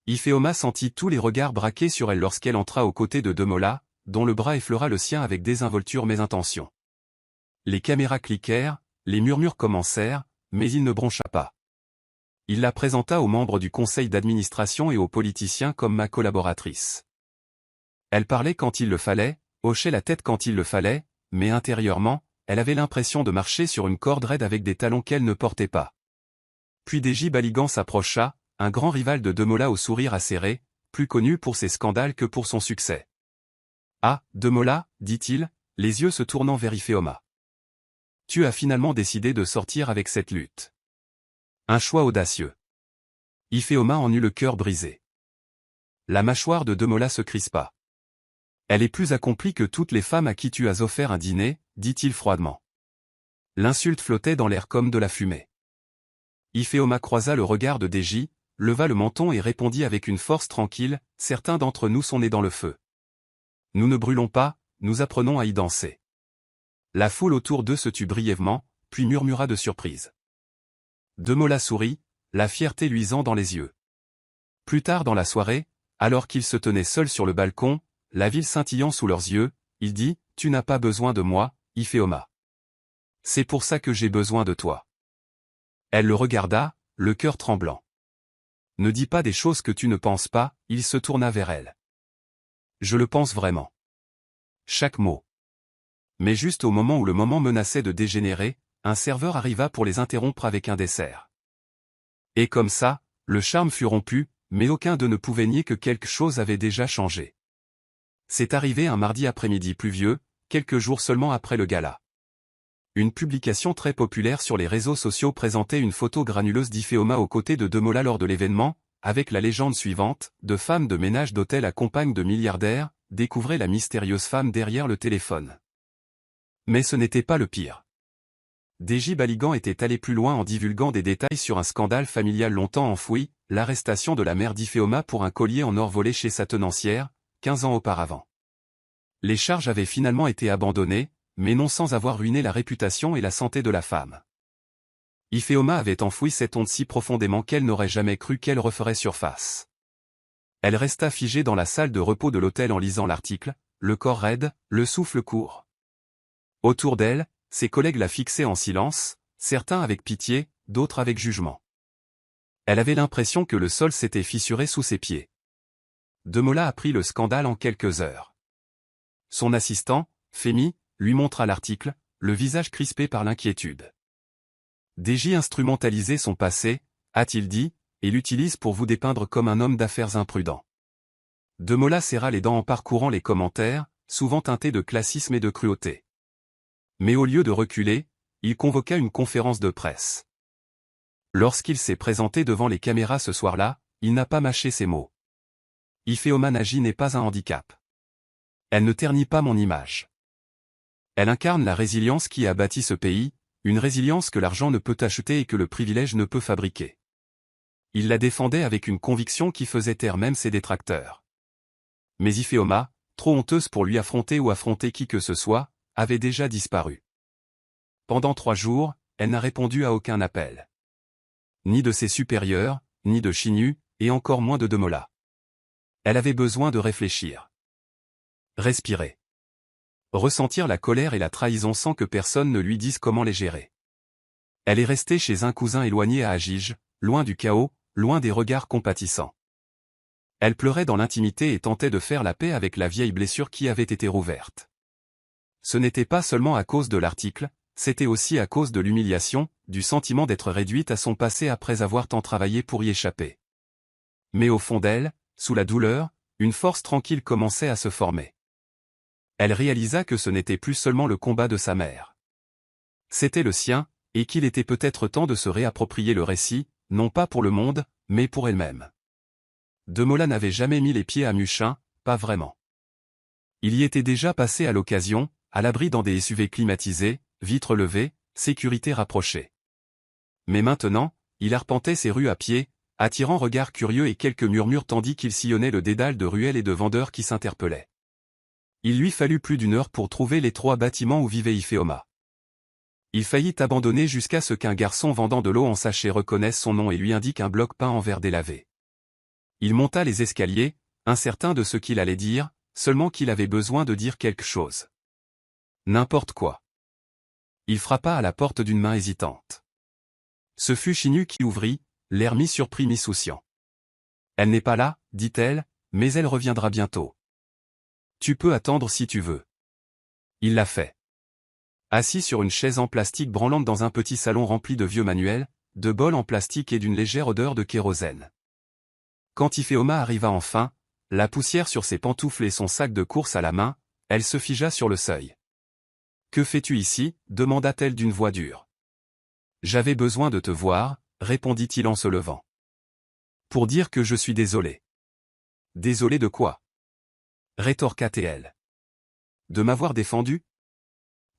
Ifeoma sentit tous les regards braqués sur elle lorsqu'elle entra aux côtés de Demola, dont le bras effleura le sien avec désinvolture mais intention. Les caméras cliquèrent, les murmures commencèrent, mais il ne broncha pas. Il la présenta aux membres du conseil d'administration et aux politiciens comme ma collaboratrice. Elle parlait quand il le fallait, hochait la tête quand il le fallait, mais intérieurement, elle avait l'impression de marcher sur une corde raide avec des talons qu'elle ne portait pas. Puis Deji Baligan s'approcha, un grand rival de Demola au sourire acéré, plus connu pour ses scandales que pour son succès. « Ah, Demola, dit-il, les yeux se tournant vers Ifeoma. Tu as finalement décidé de sortir avec cette lutte. Un choix audacieux. » Ifeoma en eut le cœur brisé. La mâchoire de Demola se crispa. « Elle est plus accomplie que toutes les femmes à qui tu as offert un dîner, » dit-il froidement. L'insulte flottait dans l'air comme de la fumée. Ifeoma croisa le regard de Deji, leva le menton et répondit avec une force tranquille, « Certains d'entre nous sont nés dans le feu. Nous ne brûlons pas, nous apprenons à y danser. » La foule autour d'eux se tut brièvement, puis murmura de surprise. Demola sourit, la fierté luisant dans les yeux. Plus tard dans la soirée, alors qu'ils se tenaient seuls sur le balcon, la ville scintillant sous leurs yeux, il dit, « Tu n'as pas besoin de moi, Ifeoma. C'est pour ça que j'ai besoin de toi. » Elle le regarda, le cœur tremblant. « Ne dis pas des choses que tu ne penses pas », il se tourna vers elle. « Je le pense vraiment. Chaque mot. » Mais juste au moment où le moment menaçait de dégénérer, un serveur arriva pour les interrompre avec un dessert. Et comme ça, le charme fut rompu, mais aucun d'eux ne pouvait nier que quelque chose avait déjà changé. C'est arrivé un mardi après-midi pluvieux, quelques jours seulement après le gala. Une publication très populaire sur les réseaux sociaux présentait une photo granuleuse d'Ifeoma aux côtés de Demola lors de l'événement, avec la légende suivante, de femmes de ménage d'hôtel à compagne de milliardaires, découvrez la mystérieuse femme derrière le téléphone. Mais ce n'était pas le pire. Deji Baligan était allé plus loin en divulguant des détails sur un scandale familial longtemps enfoui, l'arrestation de la mère d'Ifeoma pour un collier en or volé chez sa tenancière, 15 ans auparavant. Les charges avaient finalement été abandonnées, mais non sans avoir ruiné la réputation et la santé de la femme. Ifeoma avait enfoui cette honte si profondément qu'elle n'aurait jamais cru qu'elle referait surface. Elle resta figée dans la salle de repos de l'hôtel en lisant l'article, le corps raide, le souffle court. Autour d'elle, ses collègues la fixaient en silence, certains avec pitié, d'autres avec jugement. Elle avait l'impression que le sol s'était fissuré sous ses pieds. Demola apprit le scandale en quelques heures. Son assistant, Femi, lui montra l'article, le visage crispé par l'inquiétude. Deji instrumentalisait son passé, a-t-il dit, et l'utilise pour vous dépeindre comme un homme d'affaires imprudent. Demola serra les dents en parcourant les commentaires, souvent teintés de classisme et de cruauté. Mais au lieu de reculer, il convoqua une conférence de presse. Lorsqu'il s'est présenté devant les caméras ce soir-là, il n'a pas mâché ses mots. Ifeoma Nagi n'est pas un handicap. Elle ne ternit pas mon image. Elle incarne la résilience qui a bâti ce pays, une résilience que l'argent ne peut acheter et que le privilège ne peut fabriquer. Il la défendait avec une conviction qui faisait taire même ses détracteurs. Mais Ifeoma, trop honteuse pour lui affronter ou affronter qui que ce soit, avait déjà disparu. Pendant 3 jours, elle n'a répondu à aucun appel. Ni de ses supérieurs, ni de Shinyu, et encore moins de Demola. Elle avait besoin de réfléchir. Respirer. Ressentir la colère et la trahison sans que personne ne lui dise comment les gérer. Elle est restée chez un cousin éloigné à Agige, loin du chaos, loin des regards compatissants. Elle pleurait dans l'intimité et tentait de faire la paix avec la vieille blessure qui avait été rouverte. Ce n'était pas seulement à cause de l'article, c'était aussi à cause de l'humiliation, du sentiment d'être réduite à son passé après avoir tant travaillé pour y échapper. Mais au fond d'elle, sous la douleur, une force tranquille commençait à se former. Elle réalisa que ce n'était plus seulement le combat de sa mère. C'était le sien, et qu'il était peut-être temps de se réapproprier le récit, non pas pour le monde, mais pour elle-même. Demola n'avait jamais mis les pieds à Mushin, pas vraiment. Il y était déjà passé à l'occasion, à l'abri dans des SUV climatisés, vitres levées, sécurité rapprochée. Mais maintenant, il arpentait ses rues à pied, attirant regards curieux et quelques murmures tandis qu'il sillonnait le dédale de ruelles et de vendeurs qui s'interpellaient. Il lui fallut plus d'1 heure pour trouver les 3 bâtiments où vivait Ifeoma. Il faillit abandonner jusqu'à ce qu'un garçon vendant de l'eau en sachet reconnaisse son nom et lui indique un bloc peint en verre délavé. Il monta les escaliers, incertain de ce qu'il allait dire, seulement qu'il avait besoin de dire quelque chose. N'importe quoi. Il frappa à la porte d'une main hésitante. Ce fut Shinyu qui ouvrit, l'air mi-surpris mi-souciant. « Elle n'est pas là, dit-elle, mais elle reviendra bientôt. Tu peux attendre si tu veux. » Il l'a fait. Assis sur une chaise en plastique branlante dans un petit salon rempli de vieux manuels, de bols en plastique et d'une légère odeur de kérosène. Quand Ifeoma arriva enfin, la poussière sur ses pantoufles et son sac de course à la main, elle se figea sur le seuil. « Que fais-tu ici » demanda-t-elle d'une voix dure. « J'avais besoin de te voir » répondit-il en se levant. « Pour dire que je suis désolé. »« Désolé de quoi » rétorqua-t-elle. « De m'avoir défendu ?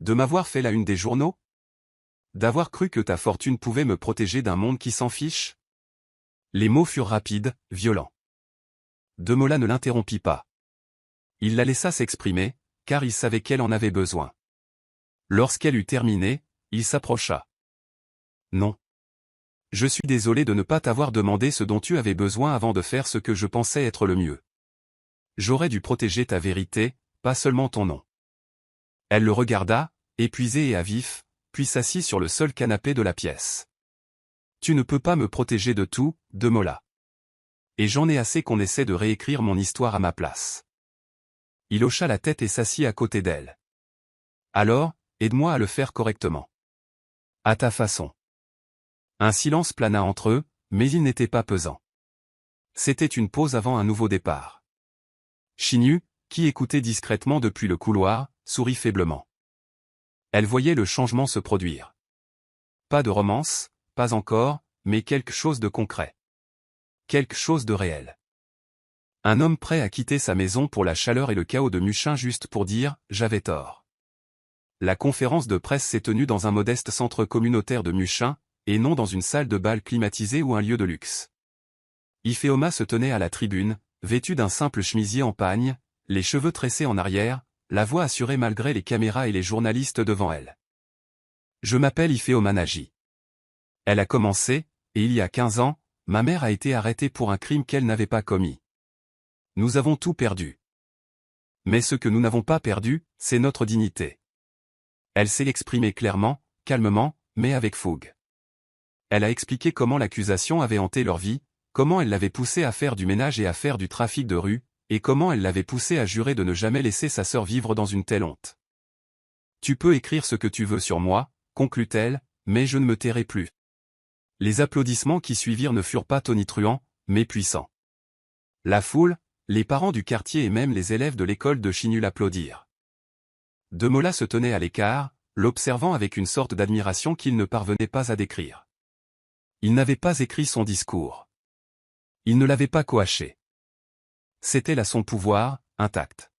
De m'avoir fait la une des journaux ? D'avoir cru que ta fortune pouvait me protéger d'un monde qui s'en fiche ?» Les mots furent rapides, violents. Demola ne l'interrompit pas. Il la laissa s'exprimer, car il savait qu'elle en avait besoin. Lorsqu'elle eut terminé, il s'approcha. « Non. Je suis désolé de ne pas t'avoir demandé ce dont tu avais besoin avant de faire ce que je pensais être le mieux. J'aurais dû protéger ta vérité, pas seulement ton nom. » Elle le regarda, épuisé et à vif, puis s'assit sur le seul canapé de la pièce. « Tu ne peux pas me protéger de tout, Demola. Et j'en ai assez qu'on essaie de réécrire mon histoire à ma place. » Il hocha la tête et s'assit à côté d'elle. « Alors, aide-moi à le faire correctement. À ta façon. » Un silence plana entre eux, mais il n'était pas pesant. C'était une pause avant un nouveau départ. Shinyu, qui écoutait discrètement depuis le couloir, sourit faiblement. Elle voyait le changement se produire. Pas de romance, pas encore, mais quelque chose de concret. Quelque chose de réel. Un homme prêt à quitter sa maison pour la chaleur et le chaos de Mushin juste pour dire « j'avais tort ». La conférence de presse s'est tenue dans un modeste centre communautaire de Mushin, et non dans une salle de bal climatisée ou un lieu de luxe. Ifeoma se tenait à la tribune, vêtue d'un simple chemisier en pagne, les cheveux tressés en arrière, la voix assurée malgré les caméras et les journalistes devant elle. « Je m'appelle Ifeoma Nagi. Elle a commencé, et il y a 15 ans, ma mère a été arrêtée pour un crime qu'elle n'avait pas commis. Nous avons tout perdu. Mais ce que nous n'avons pas perdu, c'est notre dignité. » Elle s'est exprimée clairement, calmement, mais avec fougue. Elle a expliqué comment l'accusation avait hanté leur vie, comment elle l'avait poussée à faire du ménage et à faire du trafic de rue, et comment elle l'avait poussée à jurer de ne jamais laisser sa sœur vivre dans une telle honte. « Tu peux écrire ce que tu veux sur moi, conclut-elle, mais je ne me tairai plus. » Les applaudissements qui suivirent ne furent pas tonitruants, mais puissants. La foule, les parents du quartier et même les élèves de l'école de Shinyu l'applaudirent. Demola se tenait à l'écart, l'observant avec une sorte d'admiration qu'il ne parvenait pas à décrire. Il n'avait pas écrit son discours. Il ne l'avait pas coaché. C'était là son pouvoir, intact.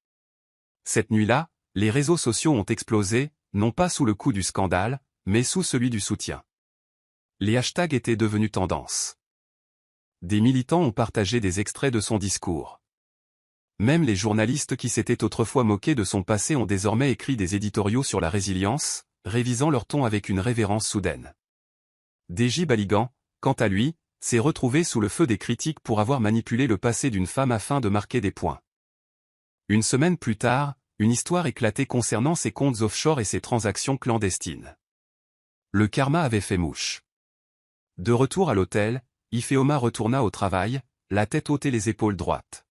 Cette nuit-là, les réseaux sociaux ont explosé, non pas sous le coup du scandale, mais sous celui du soutien. Les hashtags étaient devenus tendance. Des militants ont partagé des extraits de son discours. Même les journalistes qui s'étaient autrefois moqués de son passé ont désormais écrit des éditoriaux sur la résilience, révisant leur ton avec une révérence soudaine. DJ Baligan, quant à lui, s'est retrouvé sous le feu des critiques pour avoir manipulé le passé d'une femme afin de marquer des points. Une semaine plus tard, une histoire éclatait concernant ses comptes offshore et ses transactions clandestines. Le karma avait fait mouche. De retour à l'hôtel, Ifeoma retourna au travail, la tête haute et les épaules droites.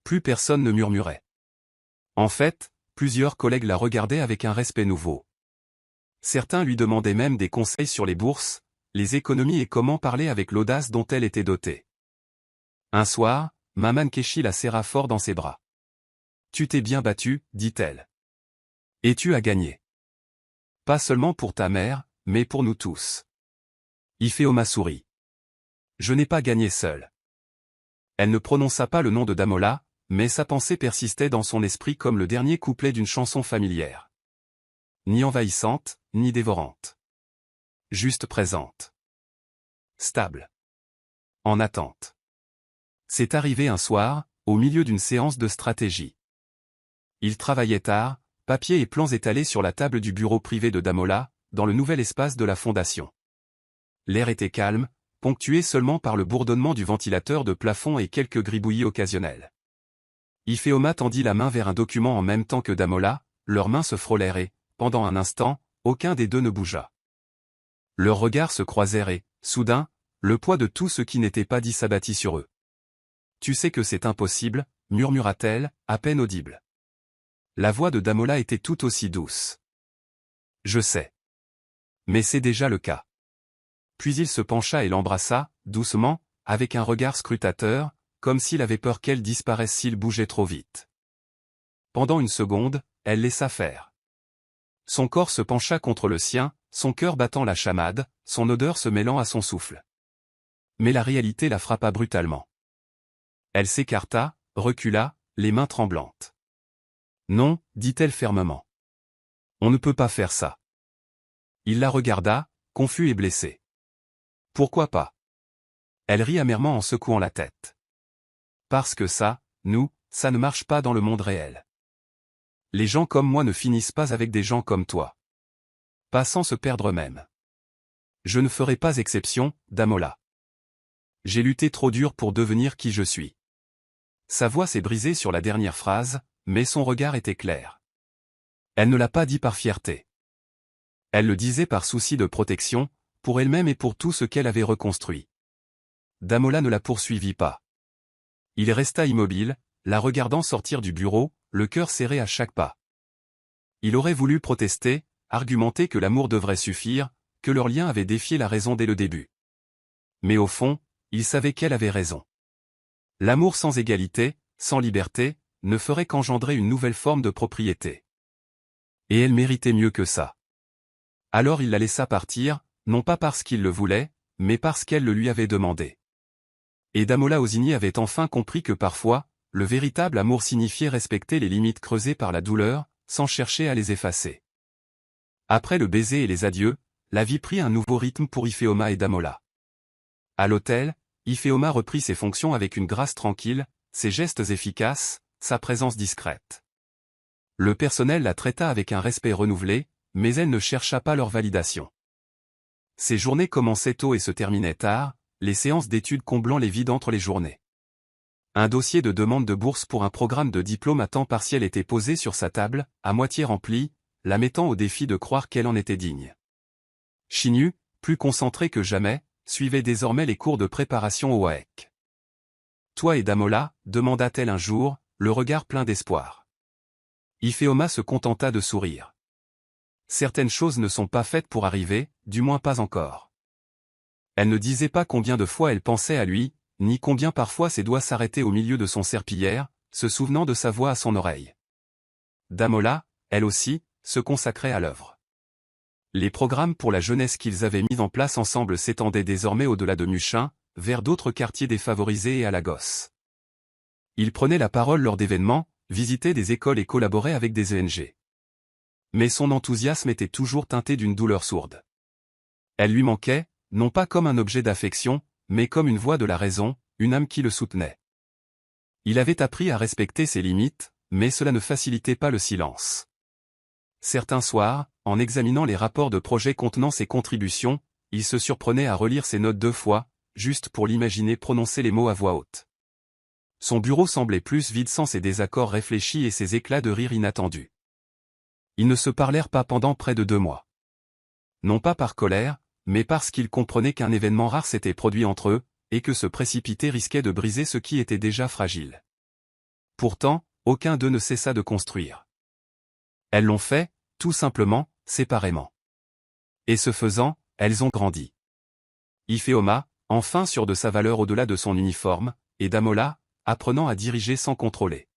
Plus personne ne murmurait. En fait, plusieurs collègues la regardaient avec un respect nouveau. Certains lui demandaient même des conseils sur les bourses, les économies et comment parler avec l'audace dont elle était dotée. Un soir, Maman Keshi la serra fort dans ses bras. « Tu t'es bien battue, dit-elle. Et tu as gagné. Pas seulement pour ta mère, mais pour nous tous. » Ifeoma sourit. « Je n'ai pas gagné seule. » Elle ne prononça pas le nom de Damola, mais sa pensée persistait dans son esprit comme le dernier couplet d'une chanson familière. Ni envahissante, ni dévorante. Juste présente. Stable. En attente. C'est arrivé un soir, au milieu d'une séance de stratégie. Il travaillait tard, papiers et plans étalés sur la table du bureau privé de Damola, dans le nouvel espace de la fondation. L'air était calme, ponctué seulement par le bourdonnement du ventilateur de plafond et quelques gribouillis occasionnels. Ifeoma tendit la main vers un document en même temps que Damola, leurs mains se frôlèrent et, pendant un instant, aucun des deux ne bougea. Leurs regards se croisèrent et, soudain, le poids de tout ce qui n'était pas dit s'abattit sur eux. « Tu sais que c'est impossible, murmura-t-elle, à peine audible. La voix de Damola était tout aussi douce. « Je sais. Mais c'est déjà le cas. » Puis il se pencha et l'embrassa, doucement, avec un regard scrutateur, comme s'il avait peur qu'elle disparaisse s'il bougeait trop vite. Pendant une seconde, elle laissa faire. Son corps se pencha contre le sien, son cœur battant la chamade, son odeur se mêlant à son souffle. Mais la réalité la frappa brutalement. Elle s'écarta, recula, les mains tremblantes. « Non, dit-elle fermement. On ne peut pas faire ça. » Il la regarda, confus et blessé. « Pourquoi pas ?» Elle rit amèrement en secouant la tête. « Parce que ça, ça ne marche pas dans le monde réel. Les gens comme moi ne finissent pas avec des gens comme toi. Pas sans se perdre même. Je ne ferai pas exception, Damola. J'ai lutté trop dur pour devenir qui je suis. » Sa voix s'est brisée sur la dernière phrase, mais son regard était clair. Elle ne l'a pas dit par fierté. Elle le disait par souci de protection, pour elle-même et pour tout ce qu'elle avait reconstruit. Damola ne la poursuivit pas. Il resta immobile, la regardant sortir du bureau, le cœur serré à chaque pas. Il aurait voulu protester, argumenter que l'amour devrait suffire, que leur lien avait défié la raison dès le début. Mais au fond, il savait qu'elle avait raison. L'amour sans égalité, sans liberté, ne ferait qu'engendrer une nouvelle forme de propriété. Et elle méritait mieux que ça. Alors il la laissa partir, non pas parce qu'il le voulait, mais parce qu'elle le lui avait demandé. Et Damola Osigny avait enfin compris que parfois, le véritable amour signifiait respecter les limites creusées par la douleur, sans chercher à les effacer. Après le baiser et les adieux, la vie prit un nouveau rythme pour Ifeoma et Damola. À l'hôtel, Ifeoma reprit ses fonctions avec une grâce tranquille, ses gestes efficaces, sa présence discrète. Le personnel la traita avec un respect renouvelé, mais elle ne chercha pas leur validation. Ses journées commençaient tôt et se terminaient tard, les séances d'études comblant les vides entre les journées. Un dossier de demande de bourse pour un programme de diplôme à temps partiel était posé sur sa table, à moitié rempli, la mettant au défi de croire qu'elle en était digne. Shinyu, plus concentrée que jamais, suivait désormais les cours de préparation au WAEC. « Toi et Damola » demanda-t-elle un jour, le regard plein d'espoir. Ifeoma se contenta de sourire. Certaines choses ne sont pas faites pour arriver, du moins pas encore. Elle ne disait pas combien de fois elle pensait à lui, ni combien parfois ses doigts s'arrêtaient au milieu de son serpillière, se souvenant de sa voix à son oreille. Damola, elle aussi, se consacrait à l'œuvre. Les programmes pour la jeunesse qu'ils avaient mis en place ensemble s'étendaient désormais au-delà de Muchin, vers d'autres quartiers défavorisés et à Lagos. Ils prenaient la parole lors d'événements, visitaient des écoles et collaboraient avec des ONG. Mais son enthousiasme était toujours teinté d'une douleur sourde. Elle lui manquait, non pas comme un objet d'affection, mais comme une voix de la raison, une âme qui le soutenait. Il avait appris à respecter ses limites, mais cela ne facilitait pas le silence. Certains soirs, en examinant les rapports de projet contenant ses contributions, il se surprenait à relire ses notes 2 fois, juste pour l'imaginer prononcer les mots à voix haute. Son bureau semblait plus vide sans ses désaccords réfléchis et ses éclats de rire inattendus. Ils ne se parlèrent pas pendant près de 2 mois. Non pas par colère, mais parce qu'ils comprenaient qu'un événement rare s'était produit entre eux, et que se précipiter risquait de briser ce qui était déjà fragile. Pourtant, aucun d'eux ne cessa de construire. Elles l'ont fait, tout simplement, séparément. Et ce faisant, elles ont grandi. Ifeoma, enfin sûr de sa valeur au-delà de son uniforme, et Damola, apprenant à diriger sans contrôler.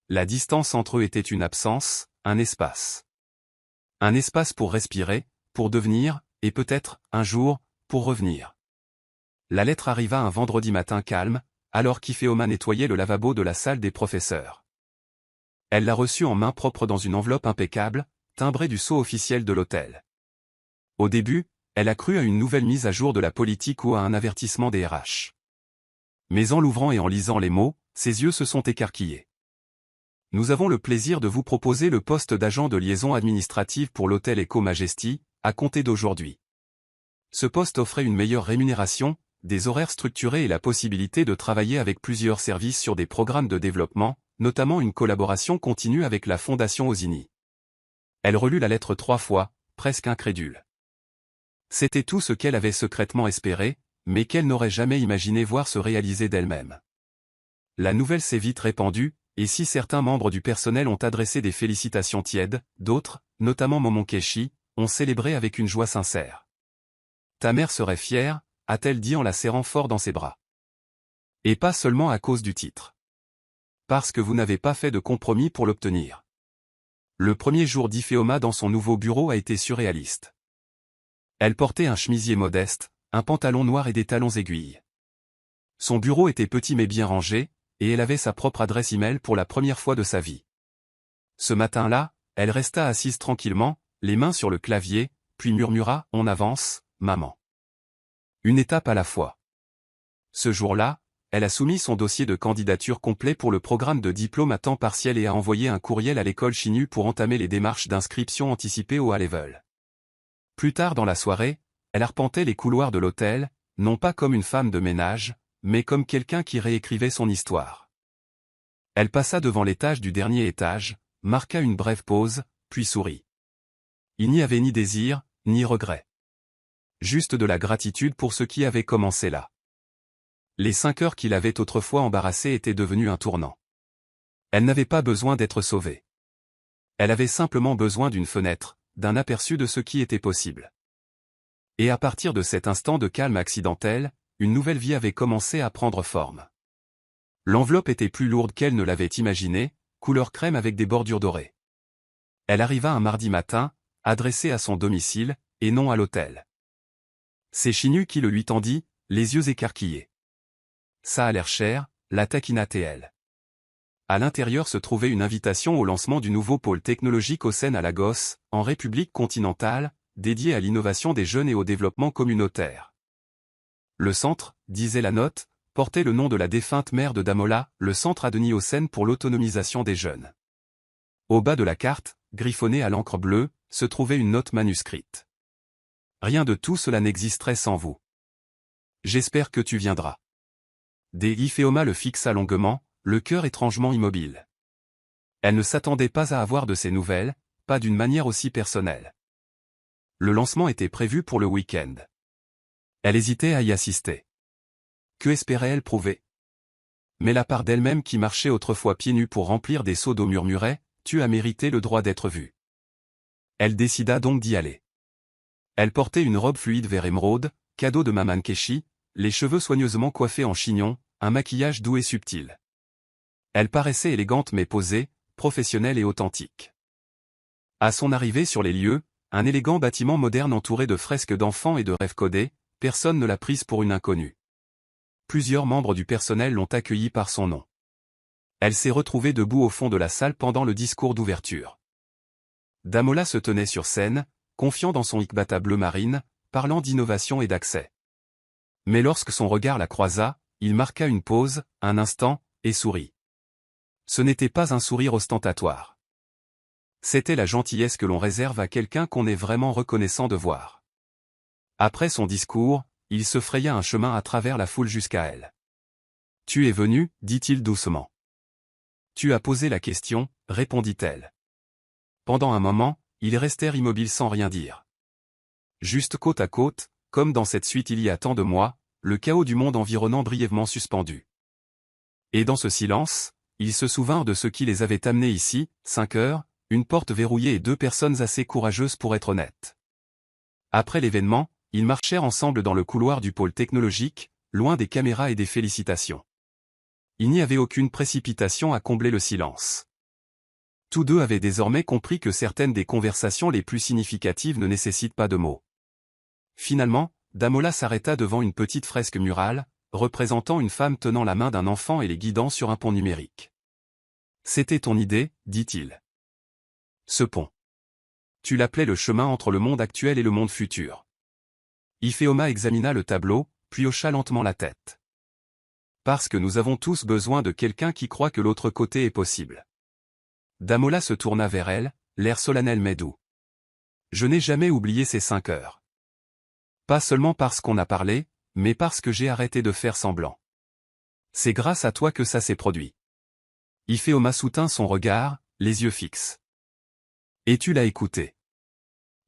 La distance entre eux était une absence, un espace. Un espace pour respirer, pour devenir, et peut-être, un jour, pour revenir. La lettre arriva un vendredi matin calme, alors qu'Ifeoma nettoyait le lavabo de la salle des professeurs. Elle l'a reçue en main propre dans une enveloppe impeccable, timbrée du sceau officiel de l'hôtel. Au début, elle a cru à une nouvelle mise à jour de la politique ou à un avertissement des RH. Mais en l'ouvrant et en lisant les mots, ses yeux se sont écarquillés. Nous avons le plaisir de vous proposer le poste d'agent de liaison administrative pour l'hôtel Eco Majesty, à compter d'aujourd'hui. Ce poste offrait une meilleure rémunération, des horaires structurés et la possibilité de travailler avec plusieurs services sur des programmes de développement, notamment une collaboration continue avec la Fondation Ozini. Elle relut la lettre 3 fois, presque incrédule. C'était tout ce qu'elle avait secrètement espéré, mais qu'elle n'aurait jamais imaginé voir se réaliser d'elle-même. La nouvelle s'est vite répandue, et si certains membres du personnel ont adressé des félicitations tièdes, d'autres, notamment Momonkeshi, ont célébré avec une joie sincère. Ta mère serait fière, a-t-elle dit en la serrant fort dans ses bras. Et pas seulement à cause du titre. Parce que vous n'avez pas fait de compromis pour l'obtenir. Le premier jour d'Ifeoma dans son nouveau bureau a été surréaliste. Elle portait un chemisier modeste, un pantalon noir et des talons aiguilles. Son bureau était petit mais bien rangé, et elle avait sa propre adresse email pour la première fois de sa vie. Ce matin-là, elle resta assise tranquillement, les mains sur le clavier, puis murmura « On avance, maman ». Une étape à la fois. Ce jour-là, elle a soumis son dossier de candidature complet pour le programme de diplôme à temps partiel et a envoyé un courriel à l'école Chinu pour entamer les démarches d'inscription anticipée au A-Level. Plus tard dans la soirée, elle arpentait les couloirs de l'hôtel, non pas comme une femme de ménage, mais comme quelqu'un qui réécrivait son histoire. Elle passa devant l'étage du dernier étage, marqua une brève pause, puis sourit. Il n'y avait ni désir, ni regret. Juste de la gratitude pour ce qui avait commencé là. Les 5 heures qui l'avaient autrefois embarrassée étaient devenues un tournant. Elle n'avait pas besoin d'être sauvée. Elle avait simplement besoin d'une fenêtre, d'un aperçu de ce qui était possible. Et à partir de cet instant de calme accidentel, une nouvelle vie avait commencé à prendre forme. L'enveloppe était plus lourde qu'elle ne l'avait imaginé, couleur crème avec des bordures dorées. Elle arriva un mardi matin, adressée à son domicile, et non à l'hôtel. C'est Chinu qui le lui tendit, les yeux écarquillés. Ça a l'air cher, la taquina-t-elle. À l'intérieur se trouvait une invitation au lancement du nouveau pôle technologique au Sen à Lagos, en République continentale, dédié à l'innovation des jeunes et au développement communautaire. Le centre, disait la note, portait le nom de la défunte mère de Damola, le centre à Denis au Sen pour l'autonomisation des jeunes. Au bas de la carte, griffonnée à l'encre bleue, se trouvait une note manuscrite. Rien de tout cela n'existerait sans vous. J'espère que tu viendras. Ifeoma le fixa longuement, le cœur étrangement immobile. Elle ne s'attendait pas à avoir de ces nouvelles, pas d'une manière aussi personnelle. Le lancement était prévu pour le week-end. Elle hésitait à y assister. Que espérait-elle prouver? Mais la part d'elle-même qui marchait autrefois pieds nus pour remplir des seaux d'eau murmurait « Tu as mérité le droit d'être vue ». Elle décida donc d'y aller. Elle portait une robe fluide vert émeraude, cadeau de Maman Keshi, les cheveux soigneusement coiffés en chignon, un maquillage doux et subtil. Elle paraissait élégante mais posée, professionnelle et authentique. À son arrivée sur les lieux, Un élégant bâtiment moderne entouré de fresques d'enfants et de rêves codés, personne ne l'a prise pour une inconnue. Plusieurs membres du personnel l'ont accueillie par son nom. Elle s'est retrouvée debout au fond de la salle pendant le discours d'ouverture. Damola se tenait sur scène, confiant dans son ikbata bleu marine, parlant d'innovation et d'accès. Mais lorsque son regard la croisa, il marqua une pause, un instant, et sourit. Ce n'était pas un sourire ostentatoire. C'était la gentillesse que l'on réserve à quelqu'un qu'on est vraiment reconnaissant de voir. Après son discours, il se fraya un chemin à travers la foule jusqu'à elle. « Tu es venu, dit-il doucement. Tu as posé la question, répondit-elle. Pendant un moment, ils restèrent immobiles sans rien dire. Juste côte à côte, comme dans cette suite il y a tant de mois, le chaos du monde environnant brièvement suspendu. Et dans ce silence, ils se souvinrent de ce qui les avait amenés ici, 5 heures, une porte verrouillée et 2 personnes assez courageuses pour être honnêtes. Après l'événement, ils marchèrent ensemble dans le couloir du pôle technologique, loin des caméras et des félicitations. Il n'y avait aucune précipitation à combler le silence. Tous deux avaient désormais compris que certaines des conversations les plus significatives ne nécessitent pas de mots. Finalement, Damola s'arrêta devant une petite fresque murale, représentant une femme tenant la main d'un enfant et les guidant sur un pont numérique. « C'était ton idée, dit-il. Ce pont. Tu l'appelais le chemin entre le monde actuel et le monde futur. » Ifeoma examina le tableau, puis hocha lentement la tête. « Parce que nous avons tous besoin de quelqu'un qui croit que l'autre côté est possible. » Damola se tourna vers elle, l'air solennel mais doux. « Je n'ai jamais oublié ces 5 heures. Pas seulement parce qu'on a parlé, mais parce que j'ai arrêté de faire semblant. C'est grâce à toi que ça s'est produit. » Ifeoma soutint son regard, les yeux fixes. « Et tu l'as écouté.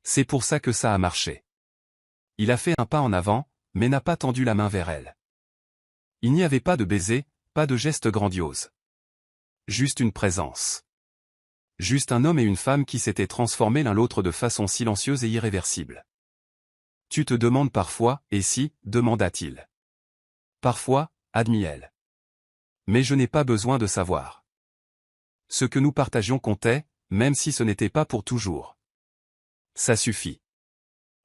C'est pour ça que ça a marché. » Il a fait un pas en avant, mais n'a pas tendu la main vers elle. Il n'y avait pas de baiser, pas de geste grandiose. Juste une présence. Juste un homme et une femme qui s'étaient transformés l'un l'autre de façon silencieuse et irréversible. « Tu te demandes parfois, et si, demanda-t-il. Parfois, admit elle. Mais je n'ai pas besoin de savoir. Ce que nous partagions comptait, même si ce n'était pas pour toujours. Ça suffit. »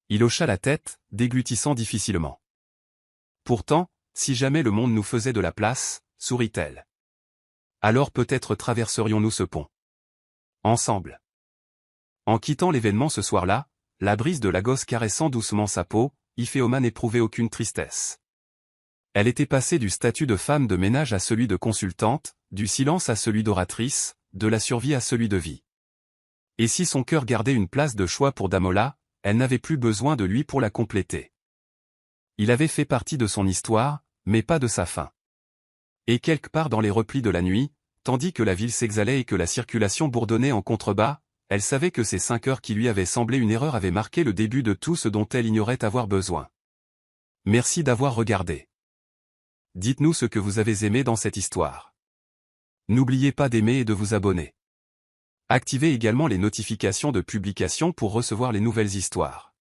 Il hocha la tête, déglutissant difficilement. « Pourtant, si jamais le monde nous faisait de la place, sourit-elle. Alors peut-être traverserions-nous ce pont. Ensemble. » En quittant l'événement ce soir-là, la brise de Lagos caressant doucement sa peau, Ifeoma n'éprouvait aucune tristesse. Elle était passée du statut de femme de ménage à celui de consultante, du silence à celui d'oratrice, de la survie à celui de vie. Et si son cœur gardait une place de choix pour Damola, elle n'avait plus besoin de lui pour la compléter. Il avait fait partie de son histoire, mais pas de sa fin. Et quelque part dans les replis de la nuit, tandis que la ville s'exhalait et que la circulation bourdonnait en contrebas, elle savait que ces 5 heures qui lui avaient semblé une erreur avaient marqué le début de tout ce dont elle ignorait avoir besoin. Merci d'avoir regardé. Dites-nous ce que vous avez aimé dans cette histoire. N'oubliez pas d'aimer et de vous abonner. Activez également les notifications de publication pour recevoir les nouvelles histoires.